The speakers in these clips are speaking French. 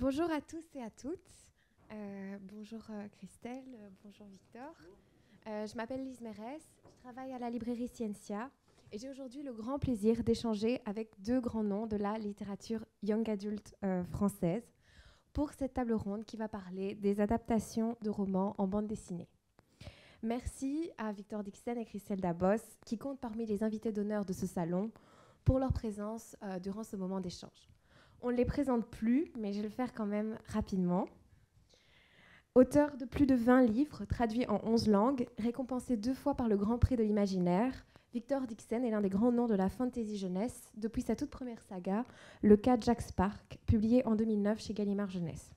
Bonjour à tous et à toutes. Bonjour Christelle, bonjour Victor. Je m'appelle Lise Mérès, je travaille à la librairie Scientia et j'ai aujourd'hui le grand plaisir d'échanger avec deux grands noms de la littérature young adult française pour cette table ronde qui va parler des adaptations de romans en bande dessinée. Merci à Victor Dixen et Christelle Dabos qui comptent parmi les invités d'honneur de ce salon pour leur présence durant ce moment d'échange. On ne les présente plus, mais je vais le faire quand même rapidement. Auteur de plus de 20 livres, traduits en 11 langues, récompensé 2 fois par le Grand Prix de l'Imaginaire, Victor Dixen est l'un des grands noms de la fantasy jeunesse depuis sa toute première saga, Le cas Jack Spark, publié en 2009 chez Gallimard Jeunesse.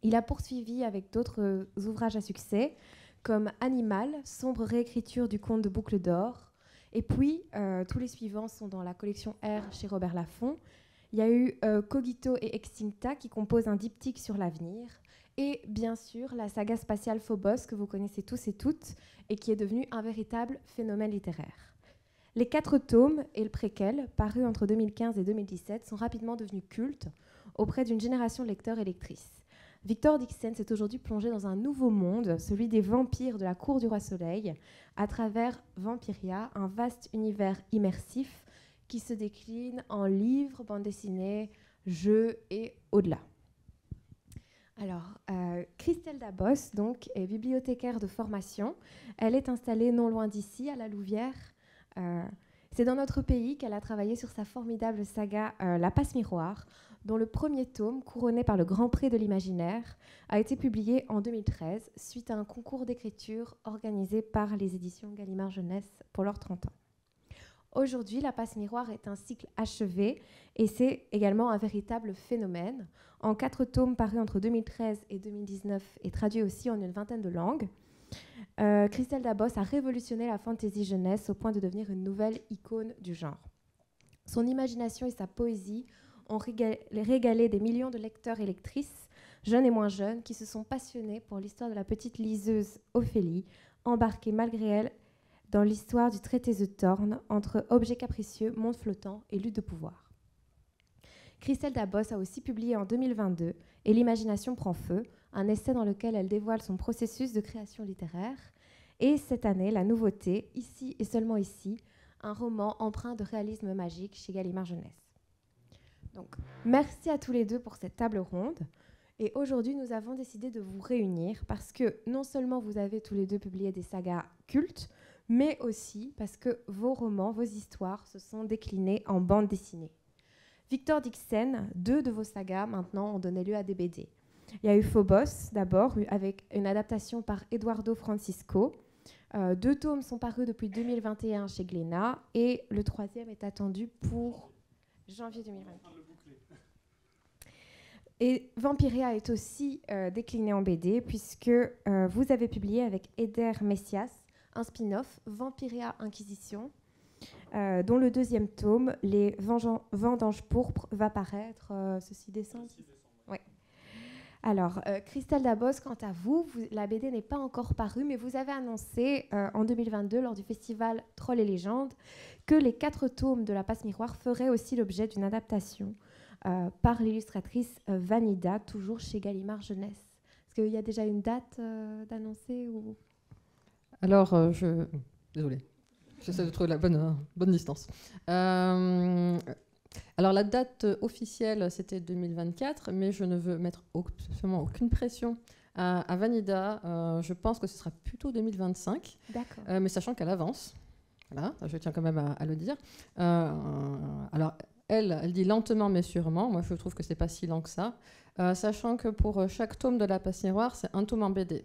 Il a poursuivi avec d'autres ouvrages à succès, comme Animal, sombre réécriture du conte de Boucle d'Or, et puis tous les suivants sont dans la collection R chez Robert Laffont. Il y a eu Cogito et Extincta qui composent un diptyque sur l'avenir. Et bien sûr, la saga spatiale Phobos que vous connaissez tous et toutes et qui est devenue un véritable phénomène littéraire. Les 4 tomes et le préquel, parus entre 2015 et 2017, sont rapidement devenus cultes auprès d'une génération de lecteurs et lectrices. Victor Dixen s'est aujourd'hui plongé dans un nouveau monde, celui des vampires de la cour du roi Soleil, à travers Vampiria, un vaste univers immersif qui se décline en livres, bandes dessinées, jeux et au-delà. Alors, Christelle Dabos donc, est bibliothécaire de formation. Elle est installée non loin d'ici, à la Louvière. C'est dans notre pays qu'elle a travaillé sur sa formidable saga La Passe-Miroir, dont le premier tome, couronné par le Grand Prix de l'Imaginaire, a été publié en 2013, suite à un concours d'écriture organisé par les éditions Gallimard Jeunesse pour leurs 30 ans. Aujourd'hui, La Passe-Miroir est un cycle achevé et c'est également un véritable phénomène. En 4 tomes parus entre 2013 et 2019 et traduits aussi en une vingtaine de langues, Christelle Dabos a révolutionné la fantasy jeunesse au point de devenir une nouvelle icône du genre. Son imagination et sa poésie ont régalé des millions de lecteurs et lectrices, jeunes et moins jeunes, qui se sont passionnés pour l'histoire de la petite liseuse Ophélie, embarquée malgré elle dans l'histoire du traité de Thorn, entre objets capricieux, monde flottant et lutte de pouvoir. Christelle Dabos a aussi publié en 2022 « Et l'imagination prend feu », un essai dans lequel elle dévoile son processus de création littéraire. Et cette année, la nouveauté, Ici et seulement ici, un roman empreint de réalisme magique chez Gallimard Jeunesse. Donc, merci à tous les deux pour cette table ronde. Et aujourd'hui, nous avons décidé de vous réunir parce que non seulement vous avez tous les deux publié des sagas cultes, mais aussi parce que vos romans, vos histoires se sont déclinés en bande dessinée. Victor Dixen, 2 de vos sagas maintenant ont donné lieu à des BD. Il y a eu Phobos d'abord, avec une adaptation par Eduardo Francisco. 2 tomes sont parus depuis 2021 chez Glénat et le 3e est attendu pour janvier 2024. Et Vampiria est aussi décliné en BD puisque vous avez publié avec Eder Messias un spin-off, Vampiria Inquisition, dont le 2e tome, Les Vendanges pourpres, va paraître ceci décembre. Ouais. Alors, Christelle Dabos, quant à vous, la BD n'est pas encore parue, mais vous avez annoncé en 2022, lors du festival Trolls et légendes, que les 4 tomes de La Passe-Miroir feraient aussi l'objet d'une adaptation par l'illustratrice Vanida, toujours chez Gallimard Jeunesse. Est-ce qu'il y a déjà une date d'annoncer ou... Alors, désolée, j'essaie de trouver la bonne distance. Alors, la date officielle, c'était 2024, mais je ne veux mettre absolument aucune pression à Vanida. Je pense que ce sera plutôt 2025, mais sachant qu'elle avance. Voilà, je tiens quand même à le dire. Alors, elle dit lentement, mais sûrement. Moi, je trouve que c'est pas si lent que ça. Sachant que pour chaque tome de La Passe-Miroir, c'est un tome en BD.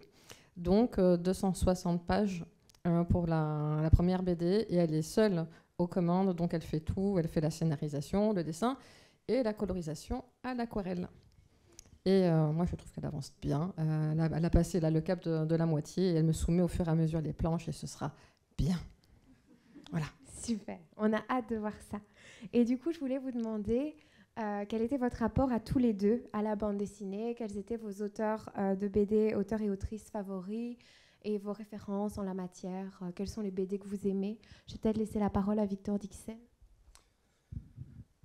Donc 260 pages pour la première BD et elle est seule aux commandes, donc elle fait tout, elle fait la scénarisation, le dessin et la colorisation à l'aquarelle. Et moi je trouve qu'elle avance bien, elle a passé là, le cap de la moitié et elle me soumet au fur et à mesure les planches et ce sera bien. Voilà. Super, on a hâte de voir ça. Et du coup je voulais vous demander quel était votre rapport à tous les deux, à la bande dessinée, quels étaient vos auteurs de BD, auteurs et autrices favoris, et vos références en la matière, quels sont les BD que vous aimez. Je vais peut-être laisser la parole à Victor Dixen.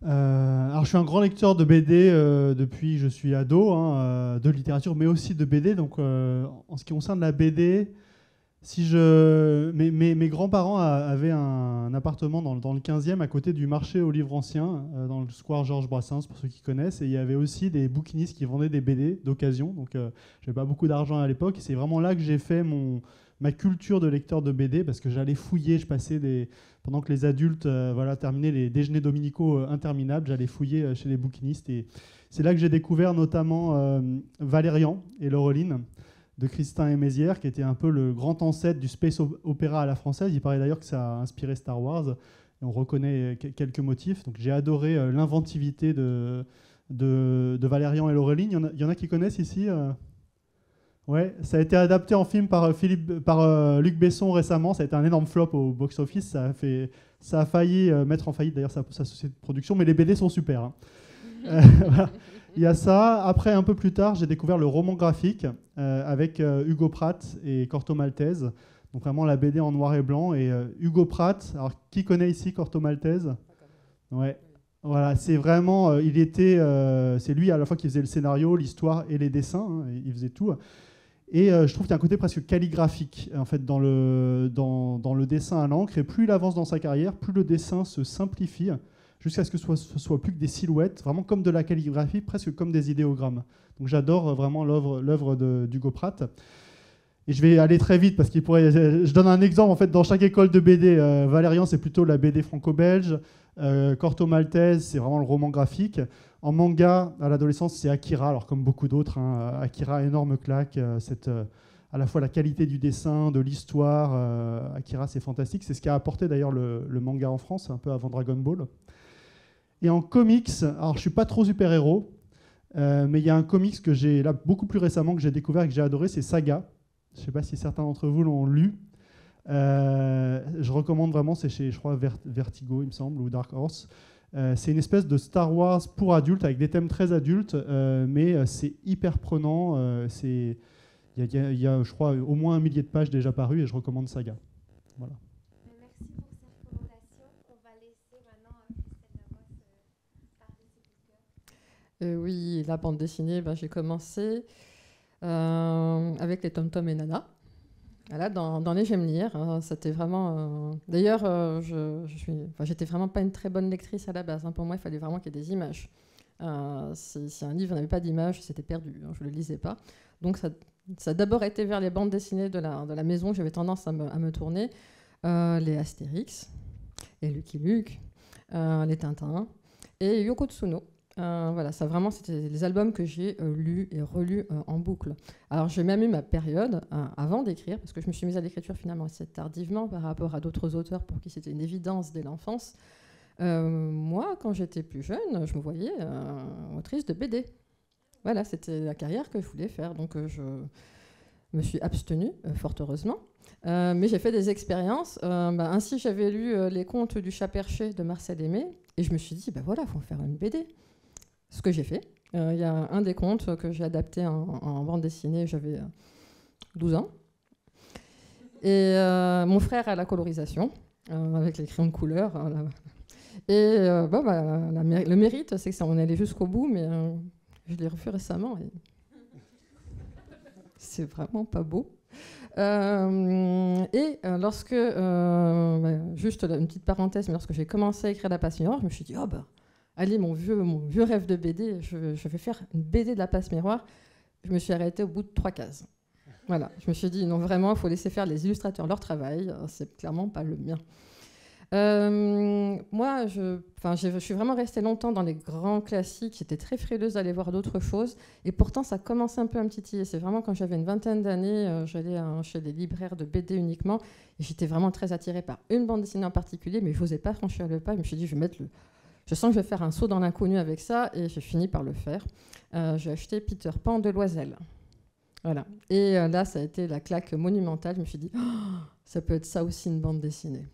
Alors, je suis un grand lecteur de BD depuis que je suis ado, hein, de littérature, mais aussi de BD. Donc, en ce qui concerne la BD, mes grands-parents avaient un appartement dans le 15e à côté du marché aux livres anciens, dans le square Georges Brassens, pour ceux qui connaissent. Et il y avait aussi des bouquinistes qui vendaient des BD d'occasion. Donc, j'avais pas beaucoup d'argent à l'époque. Et c'est vraiment là que j'ai fait ma culture de lecteur de BD, parce que j'allais fouiller, pendant que les adultes terminaient les déjeuners dominicaux interminables, j'allais fouiller chez les bouquinistes. Et c'est là que j'ai découvert notamment Valérian et Laureline de Christin et Mézières, qui était un peu le grand ancêtre du space opéra à la française. Il paraît d'ailleurs que ça a inspiré Star Wars, et on reconnaît quelques motifs. Donc j'ai adoré l'inventivité de Valérian et Laureline. Il y en a qui connaissent ici Ouais, ça a été adapté en film par Luc Besson récemment. Ça a été un énorme flop au box-office. Ça a failli mettre en faillite d'ailleurs sa société de production, mais les BD sont super. Hein. Voilà. Il y a ça. Après, un peu plus tard, j'ai découvert le roman graphique avec Hugo Pratt et Corto Maltese. Donc vraiment la BD en noir et blanc. Et Hugo Pratt, alors qui connaît ici Corto Maltese? Ouais. Voilà, c'est vraiment, c'est lui à la fois qui faisait le scénario, l'histoire et les dessins. Hein, il faisait tout. Et je trouve qu'il y a un côté presque calligraphique en fait, dans le dessin à l'encre. Et plus il avance dans sa carrière, plus le dessin se simplifie, jusqu'à ce que ce soit plus que des silhouettes, vraiment comme de la calligraphie, presque comme des idéogrammes. Donc j'adore vraiment l'œuvre d'Hugo Pratt. Et je vais aller très vite parce je donne un exemple en fait dans chaque école de BD. Valérian, c'est plutôt la BD franco-belge. Corto Maltese, c'est vraiment le roman graphique. En manga, à l'adolescence, c'est Akira, alors comme beaucoup d'autres. Hein, Akira, énorme claque. À la fois la qualité du dessin, de l'histoire. Akira, c'est fantastique. C'est ce qui a apporté d'ailleurs le manga en France, un peu avant Dragon Ball. Et en comics, alors je ne suis pas trop super-héros, mais il y a un comics que j'ai là beaucoup plus récemment, que j'ai découvert et que j'ai adoré, c'est Saga. Je ne sais pas si certains d'entre vous l'ont lu. Je recommande vraiment, c'est chez, je crois, Vertigo, il me semble, ou Dark Horse. C'est une espèce de Star Wars pour adultes, avec des thèmes très adultes, mais c'est hyper prenant. Il y a, je crois, au moins 1 millier de pages déjà parues, et je recommande Saga. Voilà. Merci pour cette recommandation. On va laisser maintenant Christelle Lamotte parler de ses coups de cœur. Oui, la bande dessinée, j'ai commencé avec les Tom Tom et Nana. Voilà, dans les J'aime lire, c'était vraiment... D'ailleurs, j'étais vraiment pas une très bonne lectrice à la base. Hein. Pour moi, il fallait vraiment qu'il y ait des images. Si un livre n'avait pas d'image, c'était perdu. Hein, je ne le lisais pas. Donc ça a d'abord été vers les bandes dessinées de la maison que j'avais tendance à me tourner. Les Astérix, les Lucky Luke, les Tintins et Yoko Tsuno. Voilà, ça vraiment, c'était les albums que j'ai lus et relus en boucle. Alors, j'ai même eu ma période avant d'écrire, parce que je me suis mise à l'écriture finalement assez tardivement par rapport à d'autres auteurs pour qui c'était une évidence dès l'enfance. Moi, quand j'étais plus jeune, je me voyais autrice de BD. Voilà, c'était la carrière que je voulais faire. Donc, je me suis abstenue, fort heureusement. Mais j'ai fait des expériences. Ainsi, j'avais lu les contes du chat perché de Marcel Aimé, et je me suis dit, voilà, il faut faire une BD. Ce que j'ai fait. Il y a un des contes que j'ai adapté en bande dessinée, j'avais 12 ans. Et mon frère a la colorisation, avec les crayons de couleur. Et le mérite, c'est qu'on est allé jusqu'au bout, mais je l'ai refait récemment. Et c'est vraiment pas beau. Lorsque, juste une petite parenthèse, mais lorsque j'ai commencé à écrire La Passe Miroir, je me suis dit, allez, mon vieux rêve de BD, je vais faire une BD de La Passe Miroir. Je me suis arrêtée au bout de 3 cases. Voilà, je me suis dit, non, vraiment, il faut laisser faire les illustrateurs leur travail. C'est clairement pas le mien. Moi, je suis vraiment restée longtemps dans les grands classiques. J'étais très frileuse d'aller voir d'autres choses. Et pourtant, ça commençait un peu à me titiller. C'est vraiment quand j'avais une vingtaine d'années, j'allais chez des libraires de BD uniquement. Et j'étais vraiment très attirée par une bande dessinée en particulier, mais je n'osais pas franchir le pas. Je me suis dit, je sens que je vais faire un saut dans l'inconnu avec ça. Et j'ai fini par le faire. J'ai acheté Peter Pan de Loisel. Voilà. Et là, ça a été la claque monumentale. Je me suis dit, ça peut être ça aussi une bande dessinée.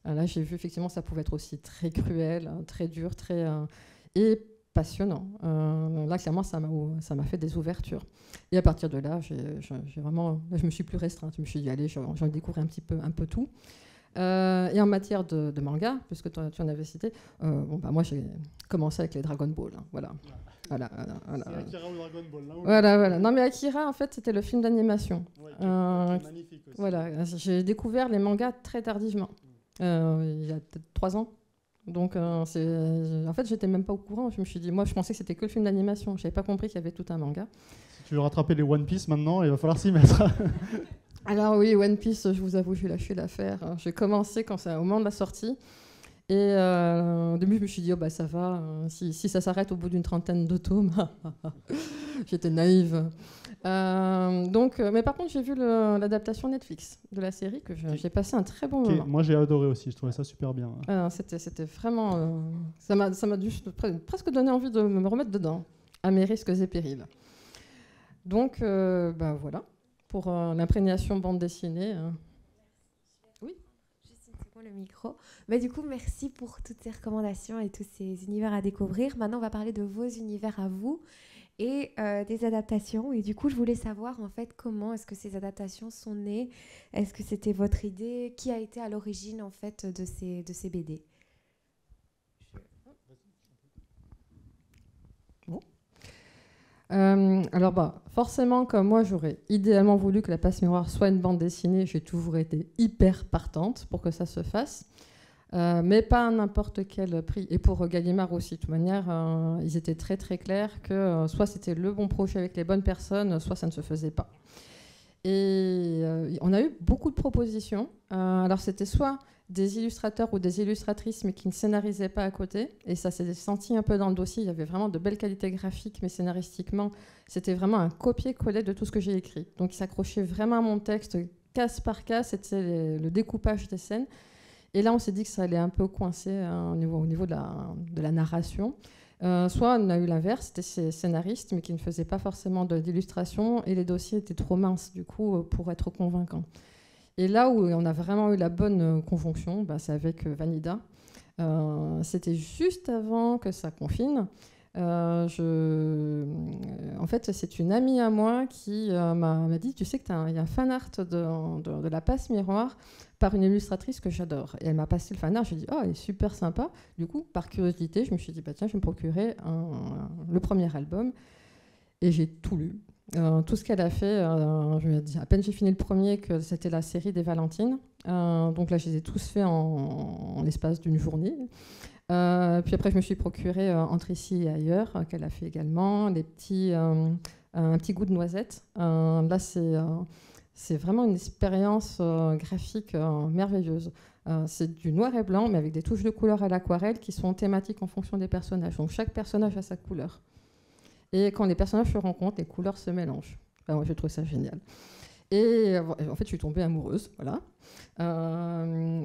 Là, j'ai vu effectivement ça pouvait être aussi très cruel, très dur, et passionnant. Là, clairement, ça m'a fait des ouvertures. Et à partir de là, je me suis plus restreinte. Je me suis dit, allez, j'ai envie de découvrir un peu tout. Et en matière de manga, puisque tu en avais cité, moi j'ai commencé avec les Dragon Ball. Hein, voilà. C'est Akira ou Dragon Ball. Voilà. Non, mais Akira, en fait, c'était le film d'animation. Ouais, magnifique aussi. Voilà, j'ai découvert les mangas très tardivement, il y a peut-être 3 ans. Donc, en fait, j'étais même pas au courant. Je me suis dit, moi, je pensais que c'était que le film d'animation. Je n'avais pas compris qu'il y avait tout un manga. Si tu veux rattraper les One Piece maintenant, il va falloir s'y mettre. Alors oui, One Piece, je vous avoue, j'ai lâché l'affaire. J'ai commencé au moment de la sortie. Et au début, je me suis dit, ça va, si ça s'arrête au bout d'une 30aine de tomes. J'étais naïve. Mais par contre, j'ai vu l'adaptation Netflix de la série, que j'ai passé un très bon moment. Moi, j'ai adoré aussi, je trouvais ça super bien. C'était vraiment... ça m'a presque donné envie de me remettre dedans, à mes risques et périls. Donc, voilà, pour l'imprégnation bande dessinée. Le micro. Du coup, merci pour toutes ces recommandations et tous ces univers à découvrir. Maintenant, on va parler de vos univers à vous et des adaptations. Et du coup, je voulais savoir en fait comment est-ce que ces adaptations sont nées. Est-ce que c'était votre idée? Qui a été à l'origine en fait de ces BD? Bon. Forcément, comme moi, j'aurais idéalement voulu que La Passe Miroir soit une bande dessinée. J'ai toujours été hyper partante pour que ça se fasse, mais pas à n'importe quel prix. Et pour Gallimard aussi, de toute manière, ils étaient très très clairs que soit c'était le bon projet avec les bonnes personnes, soit ça ne se faisait pas. Et on a eu beaucoup de propositions. Alors c'était soit des illustrateurs ou des illustratrices, mais qui ne scénarisaient pas à côté. Et ça s'est senti un peu dans le dossier. Il y avait vraiment de belles qualités graphiques, mais scénaristiquement, c'était vraiment un copier-coller de tout ce que j'ai écrit. Donc, il s'accrochait vraiment à mon texte, case par case. C'était le découpage des scènes. Et là, on s'est dit que ça allait un peu coincer au niveau de la narration. Soit on a eu l'inverse, c'était ces scénaristes, mais qui ne faisaient pas forcément d'illustration. Et les dossiers étaient trop minces, du coup, pour être convaincants. Et là où on a vraiment eu la bonne conjonction, c'est avec Vanida. C'était juste avant que ça confine. En fait, c'est une amie à moi qui m'a dit, tu sais qu'il y a un fan art de La Passe Miroir par une illustratrice que j'adore. Et elle m'a passé le fan art, j'ai dit, oh, elle est super sympa. Du coup, par curiosité, je me suis dit, tiens, je vais me procurer le premier album. Et j'ai tout lu. Tout ce qu'elle a fait, à peine j'ai fini le premier, que c'était la série des Valentines. Donc là, je les ai tous faits en l'espace d'une journée. Puis après, je me suis procuré Entre ici et ailleurs, qu'elle a fait également, un petit goût de noisette. Là, c'est vraiment une expérience graphique merveilleuse. C'est du noir et blanc, mais avec des touches de couleur à l'aquarelle qui sont thématiques en fonction des personnages. Donc chaque personnage a sa couleur. Et quand les personnages se rencontrent, les couleurs se mélangent. Moi, je trouve ça génial. Et en fait, je suis tombée amoureuse, voilà.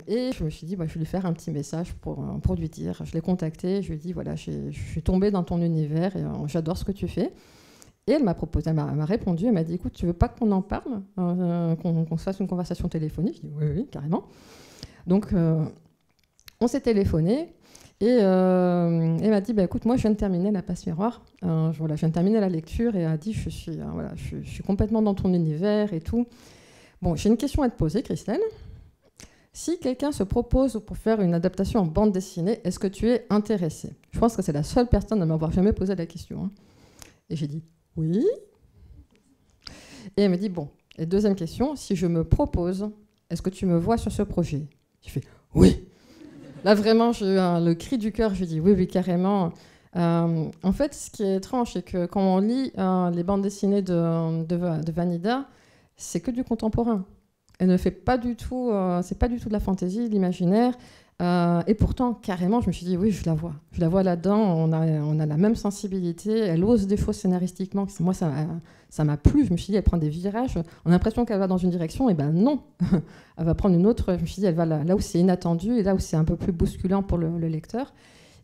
Et je me suis dit, je vais lui faire un petit message pour lui dire. Je l'ai contactée, je lui ai dit, voilà, je suis tombée dans ton univers et j'adore ce que tu fais. Et elle m'a répondu, elle m'a dit, écoute, tu veux pas qu'on en parle, qu'on se fasse une conversation téléphonique? Je dis, oui, carrément. Donc, on s'est téléphoné. Et elle m'a dit, écoute, moi, je viens de terminer La Passe Miroir. Je viens de terminer la lecture et elle a dit, je suis complètement dans ton univers et tout. Bon, j'ai une question à te poser, Christelle. Si quelqu'un se propose pour faire une adaptation en bande dessinée, est-ce que tu es intéressée? Je pense que c'est la seule personne à m'avoir jamais posé la question. Hein. Et j'ai dit, oui. Et elle me dit, bon, et deuxième question, si je me propose, est-ce que tu me vois sur ce projet? J'ai fait, oui. Là, vraiment, j'ai eu le cri du cœur. Je dis oui, carrément. En fait, ce qui est étrange, c'est que quand on lit les bandes dessinées de Vanida, c'est que du contemporain. Elle ne fait pas du tout, c'est pas du tout de la fantaisie, de l'imaginaire. Et pourtant, carrément, je me suis dit, oui, je la vois. Je la vois là-dedans, on a la même sensibilité. Elle ose des choses scénaristiquement. Moi, ça m'a plu. Je me suis dit, elle prend des virages. On a l'impression qu'elle va dans une direction. Et ben non, elle va prendre une autre. Je me suis dit, elle va là où c'est inattendu et là où c'est un peu plus bousculant pour le lecteur.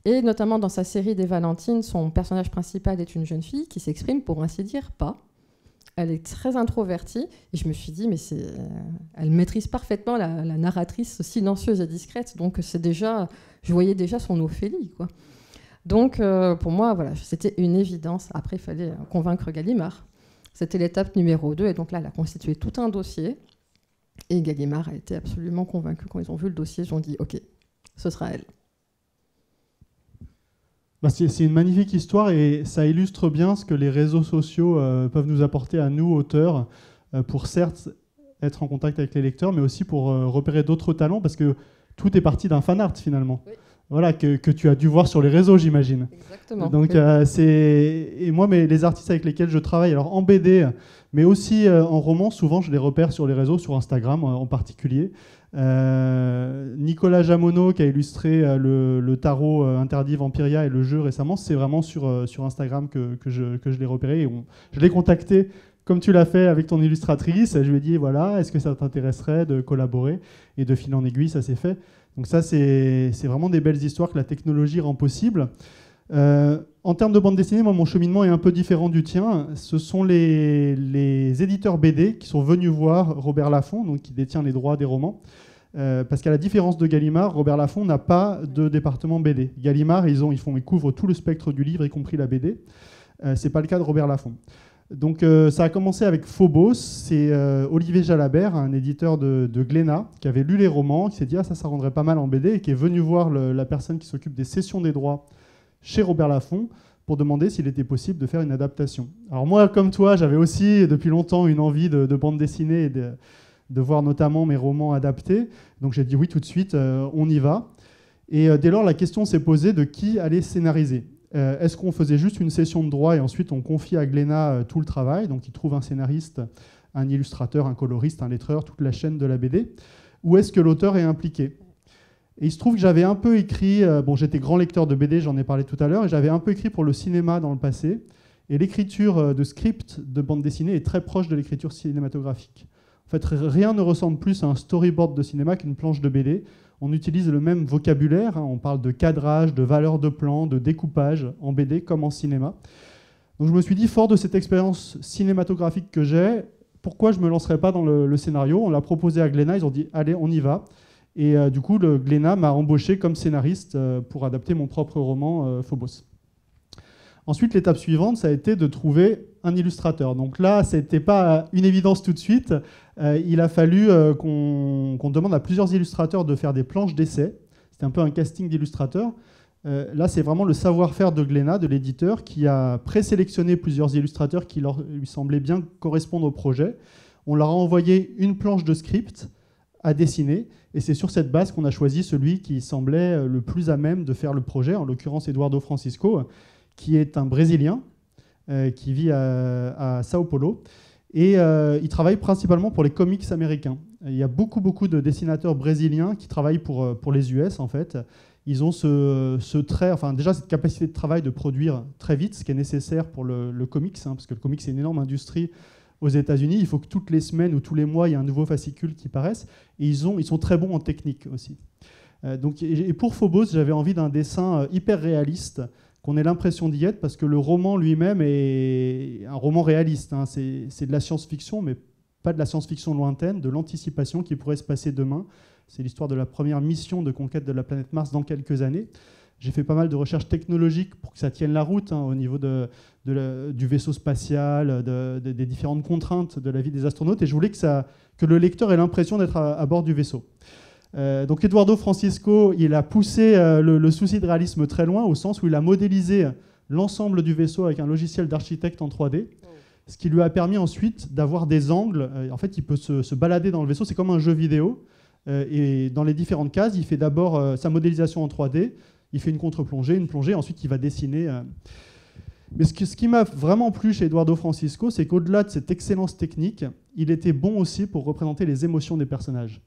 Et notamment dans sa série des Valentines, son personnage principal est une jeune fille qui s'exprime, pour ainsi dire, pas. Elle est très introvertie. Et je me suis dit, mais elle maîtrise parfaitement la narratrice silencieuse et discrète. Donc, je voyais déjà son Ophélie, quoi. Donc, pour moi, voilà, c'était une évidence. Après, il fallait convaincre Gallimard. C'était l'étape numéro 2. Et donc là, elle a constitué tout un dossier. Et Gallimard a été absolument convaincu quand ils ont vu le dossier. Ils ont dit, OK, ce sera elle. Bah, c'est une magnifique histoire et ça illustre bien ce que les réseaux sociaux peuvent nous apporter à nous, auteurs, pour certes être en contact avec les lecteurs, mais aussi pour repérer d'autres talents, parce que tout est parti d'un fan art finalement. Oui. Voilà, que tu as dû voir sur les réseaux, j'imagine. Exactement. Donc, oui. Et moi, les artistes avec lesquels je travaille, alors en BD, mais aussi en roman, souvent je les repère sur les réseaux, sur Instagram en particulier. Nicolas Jamono, qui a illustré le tarot interdit Vampiria et le jeu récemment, c'est vraiment sur Instagram que je l'ai repéré. Et je l'ai contacté, comme tu l'as fait avec ton illustratrice. Je lui ai dit, voilà, est-ce que ça t'intéresserait de collaborer? Et de fil en aiguille, ça s'est fait. Donc ça, c'est vraiment des belles histoires que la technologie rend possible. En termes de bande dessinée, moi, mon cheminement est un peu différent du tien. Ce sont les éditeurs BD qui sont venus voir Robert Laffont, donc qui détient les droits des romans. Parce qu'à la différence de Gallimard, Robert Laffont n'a pas de département BD. Gallimard, ils couvrent tout le spectre du livre, y compris la BD. C'est pas le cas de Robert Laffont. Donc ça a commencé avec Phobos. C'est Olivier Jalabert, un éditeur de Glénat, qui avait lu les romans, qui s'est dit « Ah, ça rendrait pas mal en BD », et qui est venu voir la personne qui s'occupe des cessions des droits chez Robert Laffont pour demander s'il était possible de faire une adaptation. Alors moi, comme toi, j'avais aussi depuis longtemps une envie de bande dessinée et de voir notamment mes romans adaptés. Donc j'ai dit oui tout de suite, on y va. Et dès lors, la question s'est posée de qui allait scénariser. Est-ce qu'on faisait juste une session de droit et ensuite on confie à Glénat tout le travail, donc il trouve un scénariste, un illustrateur, un coloriste, un lettreur, toute la chaîne de la BD, ou est-ce que l'auteur est impliqué? Et il se trouve que j'avais un peu écrit, j'étais grand lecteur de BD, j'en ai parlé tout à l'heure, et j'avais un peu écrit pour le cinéma dans le passé, et l'écriture de script de bande dessinée est très proche de l'écriture cinématographique. En fait, rien ne ressemble plus à un storyboard de cinéma qu'une planche de BD. On utilise le même vocabulaire, on parle de cadrage, de valeur de plan, de découpage en BD comme en cinéma. Donc je me suis dit, fort de cette expérience cinématographique que j'ai, pourquoi je ne me lancerais pas dans le scénario? On l'a proposé à Glénat, ils ont dit, allez, on y va. Et du coup, Glénat m'a embauché comme scénariste pour adapter mon propre roman Phobos. Ensuite, l'étape suivante, ça a été de trouver un illustrateur. Donc là, ce n'était pas une évidence tout de suite. Il a fallu qu'on demande à plusieurs illustrateurs de faire des planches d'essai. C'était un peu un casting d'illustrateurs. Là, c'est vraiment le savoir-faire de Glénat, de l'éditeur, qui a présélectionné plusieurs illustrateurs qui lui semblaient bien correspondre au projet. On leur a envoyé une planche de script à dessiner. Et c'est sur cette base qu'on a choisi celui qui semblait le plus à même de faire le projet, en l'occurrence Eduardo Francisco, qui est un Brésilien qui vit à Sao Paulo. Et il travaille principalement pour les comics américains. Il y a beaucoup de dessinateurs brésiliens qui travaillent pour les US, en fait. Ils ont ce trait, enfin déjà cette capacité de travail de produire très vite, ce qui est nécessaire pour le comics, parce que le comics c'est une énorme industrie aux États-Unis. Il faut que toutes les semaines ou tous les mois, il y ait un nouveau fascicule qui paraisse. Et ils sont très bons en technique aussi. Et pour Phobos, j'avais envie d'un dessin hyper réaliste, qu'on ait l'impression d'y être, parce que le roman lui-même est un roman réaliste. C'est de la science-fiction, mais pas de la science-fiction lointaine, de l'anticipation qui pourrait se passer demain. C'est l'histoire de la première mission de conquête de la planète Mars dans quelques années. J'ai fait pas mal de recherches technologiques pour que ça tienne la route au niveau du vaisseau spatial, des différentes contraintes de la vie des astronautes, et je voulais que le lecteur ait l'impression d'être à bord du vaisseau. Donc Eduardo Francisco, il a poussé le souci de réalisme très loin, au sens où il a modélisé l'ensemble du vaisseau avec un logiciel d'architecte en 3D, ce qui lui a permis ensuite d'avoir des angles. En fait, il peut se balader dans le vaisseau, c'est comme un jeu vidéo, et dans les différentes cases, il fait d'abord sa modélisation en 3D, il fait une contre-plongée, une plongée, ensuite il va dessiner. Mais ce qui m'a vraiment plu chez Eduardo Francisco, c'est qu'au-delà de cette excellence technique, il était bon aussi pour représenter les émotions des personnages.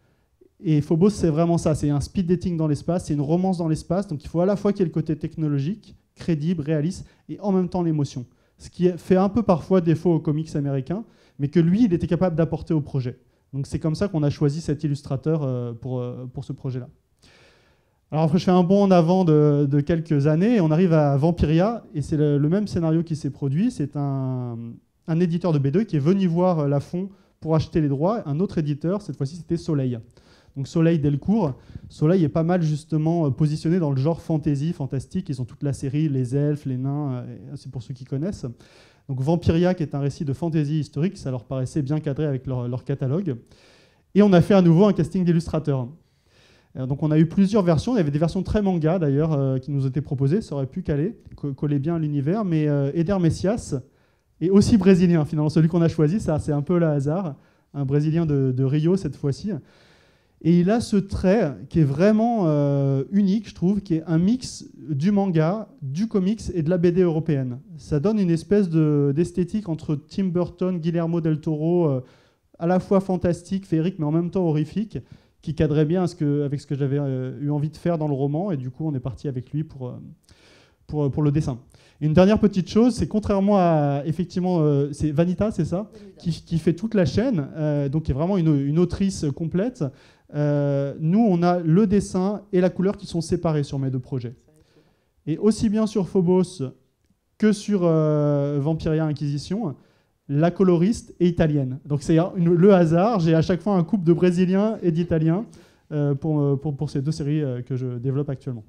Et Phobos, c'est vraiment ça, c'est un speed dating dans l'espace, c'est une romance dans l'espace, donc il faut à la fois qu'il y ait le côté technologique, crédible, réaliste, et en même temps l'émotion. Ce qui fait un peu parfois défaut aux comics américains, mais que lui, il était capable d'apporter au projet. Donc c'est comme ça qu'on a choisi cet illustrateur pour ce projet-là. Alors après, je fais un bond en avant de quelques années, et on arrive à Vampiria, et c'est le même scénario qui s'est produit. C'est un éditeur de BD qui est venu voir Laffont pour acheter les droits. Un autre éditeur, cette fois-ci, c'était Soleil. Donc Soleil Delcourt. Soleil est pas mal justement positionné dans le genre fantasy, fantastique. Ils ont toute la série, les elfes, les nains, c'est pour ceux qui connaissent. Donc Vampiria, qui est un récit de fantasy historique, ça leur paraissait bien cadré avec leur catalogue. Et on a fait à nouveau un casting d'illustrateurs. Donc on a eu plusieurs versions. Il y avait des versions très manga d'ailleurs qui nous étaient proposées. Ça aurait pu coller bien à l'univers. Mais Eder Messias est aussi brésilien finalement. Celui qu'on a choisi, ça c'est un peu le hasard. Un Brésilien de Rio cette fois-ci. Et il a ce trait qui est vraiment unique, je trouve, qui est un mix du manga, du comics et de la BD européenne. Ça donne une espèce d'esthétique entre Tim Burton, Guillermo del Toro, à la fois fantastique, féerique, mais en même temps horrifique, qui cadrait bien avec ce que j'avais eu envie de faire dans le roman. Et du coup, on est parti avec lui pour le dessin. Une dernière petite chose, c'est contrairement à, effectivement, c'est Vanita, c'est ça, qui fait toute la chaîne, donc qui est vraiment une autrice complète. Nous, on a le dessin et la couleur qui sont séparés sur mes deux projets. Et aussi bien sur Phobos que sur Vampiria Inquisition, la coloriste est italienne. Donc c'est le hasard, j'ai à chaque fois un couple de Brésiliens et d'Italiens pour ces deux séries que je développe actuellement.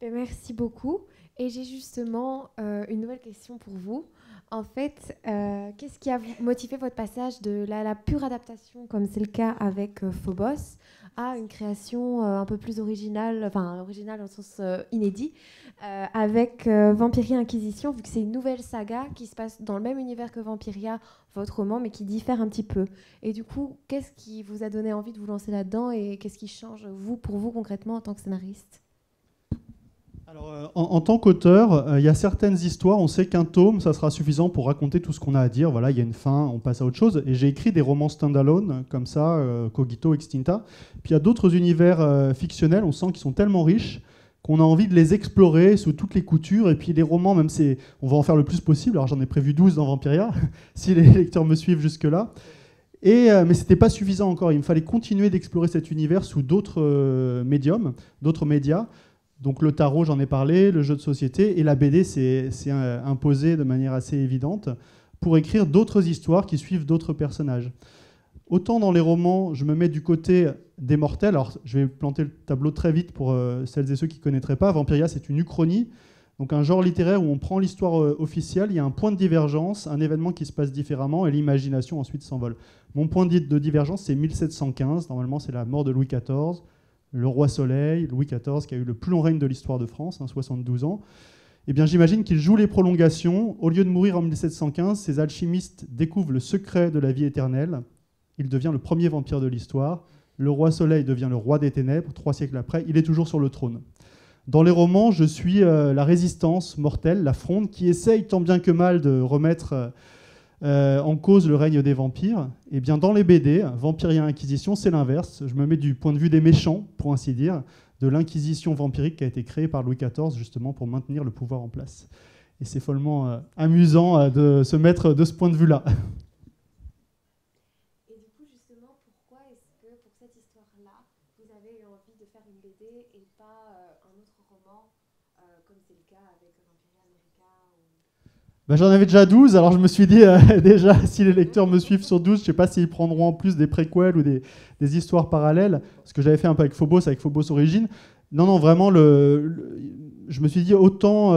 Merci beaucoup. Et j'ai justement une nouvelle question pour vous. En fait, qu'est-ce qui a motivé votre passage de la pure adaptation, comme c'est le cas avec Phobos, à une création un peu plus originale, enfin originale dans le sens inédit, avec Vampiria Inquisition, vu que c'est une nouvelle saga qui se passe dans le même univers que Vampiria, votre roman, mais qui diffère un petit peu. Et du coup, qu'est-ce qui vous a donné envie de vous lancer là-dedans et qu'est-ce qui change, pour vous concrètement, en tant que scénariste ? Alors, en tant qu'auteur, il y a certaines histoires, on sait qu'un tome, ça sera suffisant pour raconter tout ce qu'on a à dire. Voilà, il y a une fin, on passe à autre chose. Et j'ai écrit des romans stand-alone, comme ça, Cogito, Extinta. Puis il y a d'autres univers fictionnels, on sent qu'ils sont tellement riches qu'on a envie de les explorer sous toutes les coutures. Et puis les romans, même on va en faire le plus possible. Alors j'en ai prévu 12 dans Vampiria, si les lecteurs me suivent jusque-là. Mais ce n'était pas suffisant encore. Il me fallait continuer d'explorer cet univers sous d'autres médiums, d'autres médias. Donc le tarot, j'en ai parlé, le jeu de société, et la BD s'est imposé de manière assez évidente pour écrire d'autres histoires qui suivent d'autres personnages. Autant dans les romans, je me mets du côté des mortels. Alors je vais planter le tableau très vite pour celles et ceux qui ne connaîtraient pas. Vampiria, c'est une uchronie, donc un genre littéraire où on prend l'histoire officielle, il y a un point de divergence, un événement qui se passe différemment, et l'imagination ensuite s'envole. Mon point de divergence, c'est 1715, normalement c'est la mort de Louis XIV, le roi Soleil, Louis XIV, qui a eu le plus long règne de l'histoire de France, 72 ans. Eh bien, j'imagine qu'il joue les prolongations. Au lieu de mourir en 1715, ces alchimistes découvrent le secret de la vie éternelle. Il devient le premier vampire de l'histoire. Le roi Soleil devient le roi des ténèbres. 3 siècles après, il est toujours sur le trône. Dans les romans, je suis la résistance mortelle, la fronde, qui essaye tant bien que mal de remettre en cause le règne des vampires. Et bien dans les BD, Vampiria Inquisition, c'est l'inverse. Je me mets du point de vue des méchants, pour ainsi dire, de l'inquisition vampirique qui a été créée par Louis XIV justement pour maintenir le pouvoir en place. Et c'est follement amusant de se mettre de ce point de vue-là. Et du coup, justement, pourquoi est-ce que pour cette histoire-là, vous avez eu envie de faire une BD et pas un autre roman, comme c'est le cas avec Vampiria America ou... J'en avais déjà 12, alors je me suis dit, déjà, si les lecteurs me suivent sur 12, je ne sais pas s'ils prendront en plus des préquels ou des histoires parallèles, ce que j'avais fait un peu avec Phobos Origins. Non, vraiment, je me suis dit, autant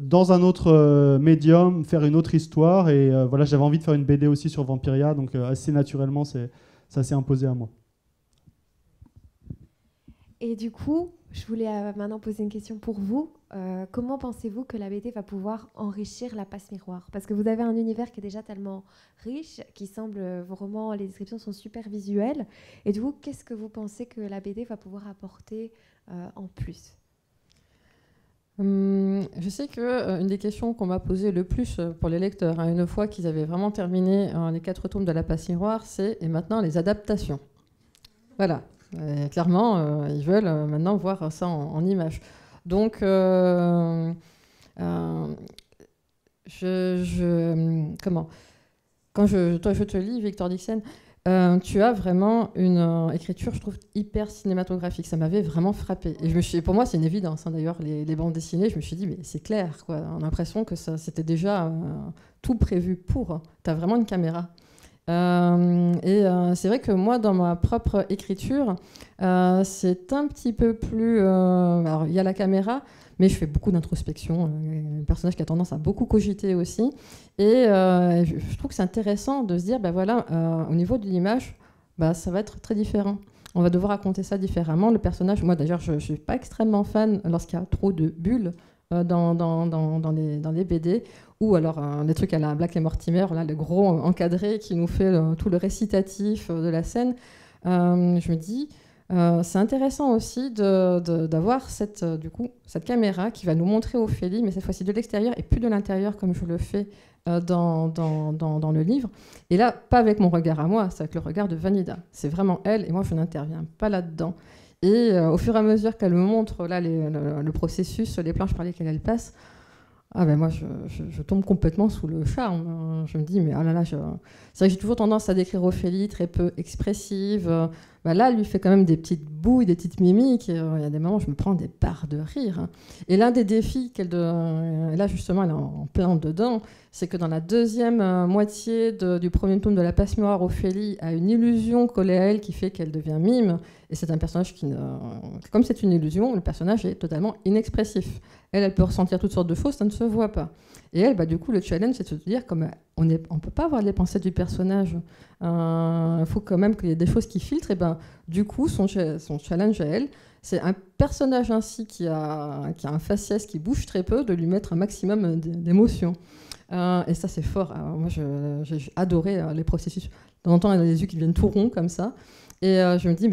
dans un autre médium, faire une autre histoire, et voilà, j'avais envie de faire une BD aussi sur Vampiria, donc assez naturellement, ça s'est imposé à moi. Et du coup, je voulais maintenant poser une question pour vous. Comment pensez-vous que la BD va pouvoir enrichir la passe miroir ? Parce que vous avez un univers qui est déjà tellement riche, qui semble, vos romans, les descriptions sont super visuelles. Et du coup, qu'est-ce que vous pensez que la BD va pouvoir apporter en plus ? Je sais qu'une des questions qu'on m'a posées le plus pour les lecteurs, une fois qu'ils avaient vraiment terminé les 4 tomes de la passe miroir, c'est « et maintenant les adaptations ». Voilà. Clairement, ils veulent maintenant voir ça en images. Donc, comment quand je te lis, Victor Dixon, tu as vraiment une écriture, je trouve, hyper cinématographique. Ça m'avait vraiment frappé. Et pour moi, c'est une évidence. D'ailleurs, les bandes dessinées, je me suis dit, mais c'est clair, quoi. On a l'impression que c'était déjà tout prévu pour. Tu as vraiment une caméra. C'est vrai que moi, dans ma propre écriture, c'est un petit peu plus... alors, il y a la caméra, mais je fais beaucoup d'introspection. Un personnage qui a tendance à beaucoup cogiter aussi. Et je trouve que c'est intéressant de se dire, ben voilà, au niveau de l'image, ça va être très différent. On va devoir raconter ça différemment. Le personnage, moi d'ailleurs, je ne suis pas extrêmement fan lorsqu'il y a trop de bulles dans les BD, ou alors des trucs à la Black et Mortimer, là, le gros encadré qui nous fait tout le récitatif de la scène. Je me dis, c'est intéressant aussi d'avoir cette caméra qui va nous montrer Ophélie, mais cette fois-ci de l'extérieur et plus de l'intérieur comme je le fais dans le livre. Et là, pas avec mon regard à moi, c'est avec le regard de Vanida. C'est vraiment elle, et moi je n'interviens pas là-dedans. Et au fur et à mesure qu'elle me montre là, le processus, les planches par lesquelles elle passe, moi je tombe complètement sous le charme. Je me dis, mais oh là là, c'est vrai que j'ai toujours tendance à décrire Ophélie très peu expressive. Là, elle lui fait quand même des petites bouilles, des petites mimiques. Il y a des moments où je me prends des barres de rire. Et l'un des défis et là justement, elle est en plein dedans, c'est que dans la deuxième moitié du premier tome de La Passe Miroir, Ophélie a une illusion collée à elle qui fait qu'elle devient mime. Et c'est un personnage comme c'est une illusion, le personnage est totalement inexpressif. Elle peut ressentir toutes sortes de choses, ça ne se voit pas. Et elle, du coup, le challenge, c'est de se dire, comme on ne peut pas voir les pensées du personnage, il faut quand même qu'il y ait des choses qui filtrent. Et du coup, son challenge à elle, c'est un personnage ainsi qui a un faciès qui bouge très peu, de lui mettre un maximum d'émotions. Et ça, c'est fort. Alors, moi, j'ai adoré les processus. De temps en temps, elle a les yeux qui deviennent tout ronds comme ça. Et je me dis,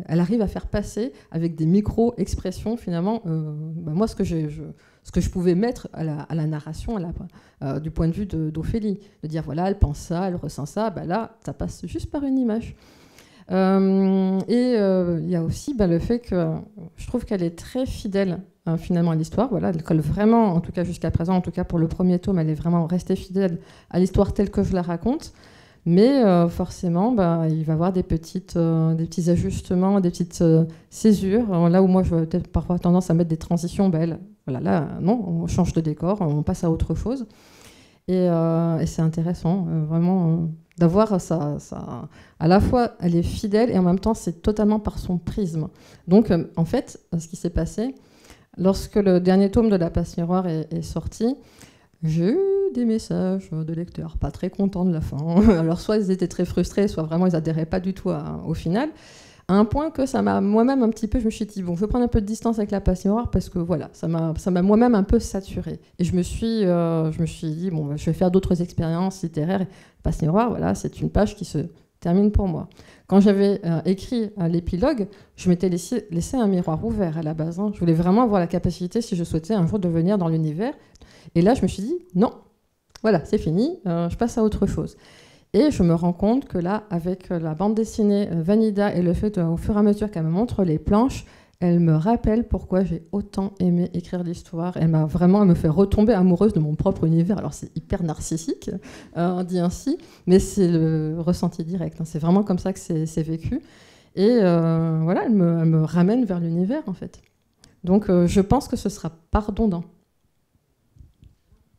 elle arrive à faire passer avec des micro-expressions, finalement, moi, ce que je pouvais mettre à la narration, du point de vue d'Ophélie. De dire, voilà, elle pense ça, elle ressent ça. Là, ça passe juste par une image. Il y a aussi le fait que je trouve qu'elle est très fidèle, finalement, à l'histoire. Voilà, elle colle vraiment, en tout cas jusqu'à présent, en tout cas pour le premier tome, elle est vraiment restée fidèle à l'histoire telle que je la raconte. Mais forcément, il va y avoir des petits ajustements, des petites césures. Là où moi, je vais peut-être parfois tendance à mettre des transitions, là, non, on change de décor, on passe à autre chose. Et c'est intéressant, vraiment, d'avoir ça. À la fois, elle est fidèle et en même temps, c'est totalement par son prisme. Donc, en fait, ce qui s'est passé, lorsque le dernier tome de La Passe Miroir est sorti, j'ai eu des messages de lecteurs pas très contents de la fin. Alors soit ils étaient très frustrés, soit vraiment ils adhéraient pas du tout au final. À un point que ça m'a moi-même un petit peu, je me suis dit bon, je vais prendre un peu de distance avec La Passe Miroir parce que voilà, ça m'a moi-même un peu saturée. Et je me suis dit bon, je vais faire d'autres expériences littéraires. La Passe Miroir, voilà, c'est une page qui se termine pour moi. Quand j'avais écrit l'épilogue, je m'étais laissé un miroir ouvert à la base. Je voulais vraiment avoir la capacité, si je souhaitais un jour devenir dans l'univers. Et là, je me suis dit, non, voilà, c'est fini, je passe à autre chose. Et je me rends compte que là, avec la bande dessinée Vanida et le fait au fur et à mesure qu'elle me montre les planches, elle me rappelle pourquoi j'ai autant aimé écrire l'histoire. Elle me fait retomber amoureuse de mon propre univers. Alors c'est hyper narcissique, on dit ainsi, mais c'est le ressenti direct. C'est vraiment comme ça que c'est vécu. Et voilà, elle me ramène vers l'univers, en fait. Donc je pense que ce sera pas redondant.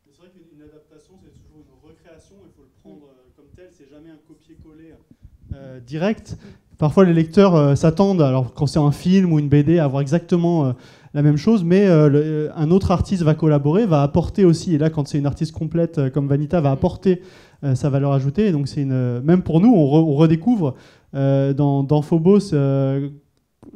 C'est vrai qu'une adaptation, c'est toujours une recréation. Il faut le prendre comme tel. C'est jamais un copier-coller direct. Parfois, les lecteurs s'attendent, alors quand c'est un film ou une BD, à avoir exactement la même chose, mais un autre artiste va collaborer, va apporter aussi, et là, quand c'est une artiste complète comme Vanita, va apporter sa valeur ajoutée. Et donc, même pour nous, on redécouvre dans Phobos